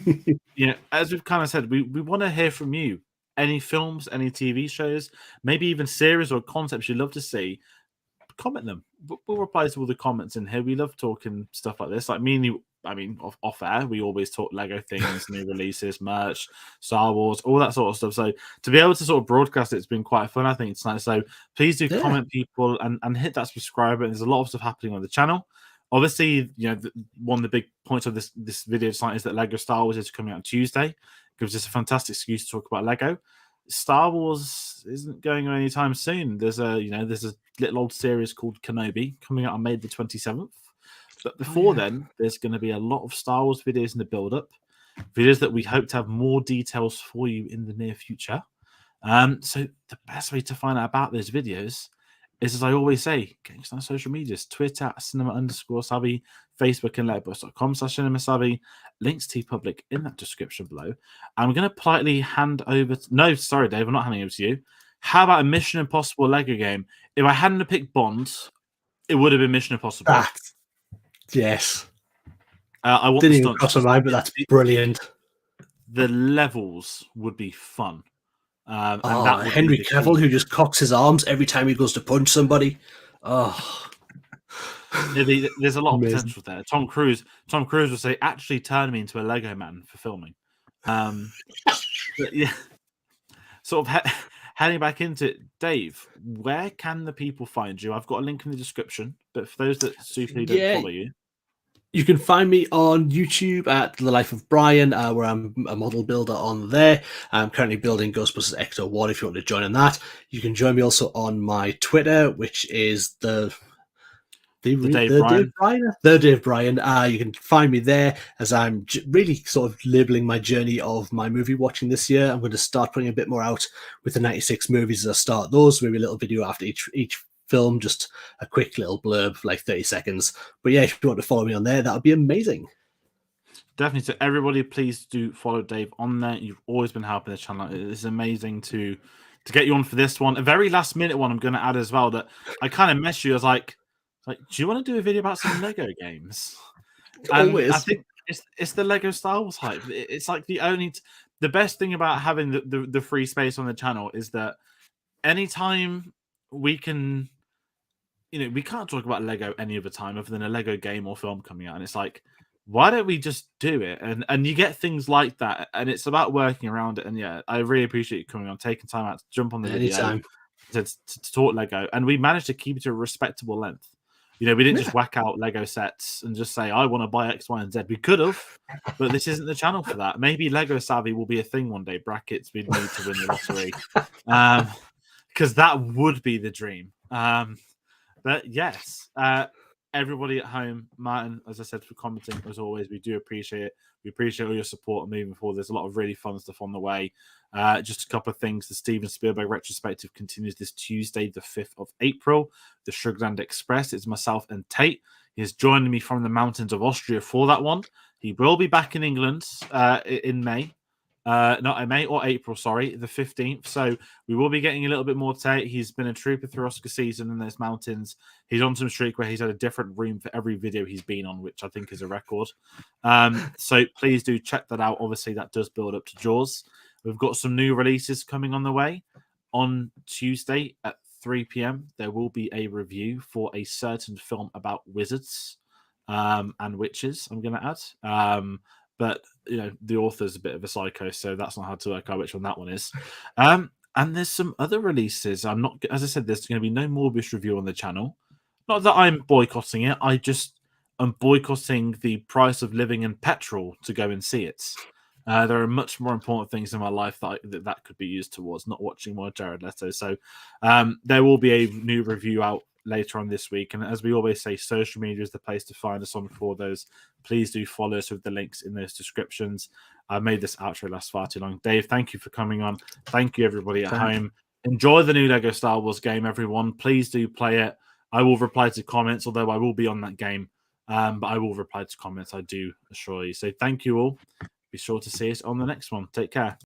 as we've kind of said, we want to hear from you. Any films, any TV shows, maybe even series or concepts you'd love to see, comment them. We'll reply to all the comments in here. We love talking stuff like this. Like me and you, I mean, off air, we always talk Lego things, new releases, merch, Star Wars, all that sort of stuff. So to be able to sort of broadcast it's been quite fun. I think it's nice. So please do comment, people, and hit that subscribe button. There's a lot of stuff happening on the channel. Obviously, one of the big points of this video tonight is that Lego Star Wars is coming out on Tuesday. It gives us a fantastic excuse to talk about Lego. Star Wars isn't going away anytime soon. There's a little old series called Kenobi coming out on May the 27th. But before then, there's going to be a lot of Star Wars videos in the build-up. videos that we hope to have more details for you in the near future. So the best way to find out about those videos is, as I always say, getting us on social medias: Twitter at cinema_savvy, Facebook and letterboxd.com/cinemasavvy, links to public in that description below. I'm going to politely hand over no, sorry, Dave, I'm not handing over to you. How about a Mission Impossible Lego game? If I hadn't have picked Bond, it would have been Mission Impossible. Yes. I want Didn't the even stunts. cross my mind, but that's brilliant. The levels would be fun. And that would Henry be Cavill, who just cocks his arms every time he goes to punch somebody. Oh, there's a lot of amazing. potential there. Tom Cruise would say, "Actually, turn me into a Lego man for filming." But yeah, sort of heading back into it, Dave. Where can the people find you? I've got a link in the description, but for those that super don't follow you, you can find me on YouTube at The Life of Brian, where I'm a model builder on there. I'm currently building Ghostbusters Ecto 1 if you want to join in that. You can join me also on my Twitter, which is the Dave Bryan. You can find me there as I'm really sort of labeling my journey of my movie watching this year. I'm going to start putting a bit more out with the 96 movies as I start those, maybe a little video after each film, just a quick little blurb, like 30 seconds. But yeah, if you want to follow me on there, that would be amazing. Definitely. So everybody, please do follow Dave on there. You've always been helping the channel. It's amazing to get you on for this one. A very last minute one I'm going to add as well, that I kind of messaged you. I was like, do you want to do a video about some Lego games? Always. I think it's the Lego Star Wars hype. It's like the best thing about having the free space on the channel is that anytime we can, we can't talk about Lego any other time other than a Lego game or film coming out. And it's like, why don't we just do it? And you get things like that. And it's about working around it. And yeah, I really appreciate you coming on, taking time out to jump on the Anytime. video to talk Lego. And we managed to keep it to a respectable length. We didn't just whack out Lego sets and just say, I want to buy X, Y, and Z. We could have, but this isn't the channel for that. Maybe Lego Savvy will be a thing one day. Brackets, we need to win the lottery. Because that would be the dream. But yes, everybody at home, Martin, as I said, for commenting, as always, we do appreciate it. We appreciate all your support moving forward. There's a lot of really fun stuff on the way. Just a couple of things. The Steven Spielberg retrospective continues this Tuesday, the 5th of April. The Sugarland Express. It's myself and Tate. He is joining me from the mountains of Austria for that one. He will be back in England in May. Not in May or April, sorry, the 15th. So we will be getting a little bit more Tate. He's been a trooper through Oscar season in those mountains. He's on some streak where he's had a different room for every video he's been on, which I think is a record. So please do check that out. Obviously, that does build up to Jaws. We've got some new releases coming on the way. On Tuesday at 3 p.m, there will be a review for a certain film about wizards and witches, I'm going to add. But, the author's a bit of a psycho, so that's not hard to work out which one that one is. And there's some other releases. As I said, there's going to be no Morbius review on the channel. Not that I'm boycotting it. I just am boycotting the price of living and petrol to go and see it. There are much more important things in my life that could be used towards, not watching more Jared Leto. So there will be a new review out later on this week. And as we always say, social media is the place to find us on for those. Please do follow us with the links in those descriptions. I made this outro last far too long. Dave, thank you for coming on. Thank you, everybody at home. Enjoy the new Lego Star Wars game, everyone. Please do play it. I will reply to comments, although I will be on that game. But I will reply to comments, I do assure you. So thank you all. Be sure to see us on the next one. Take care.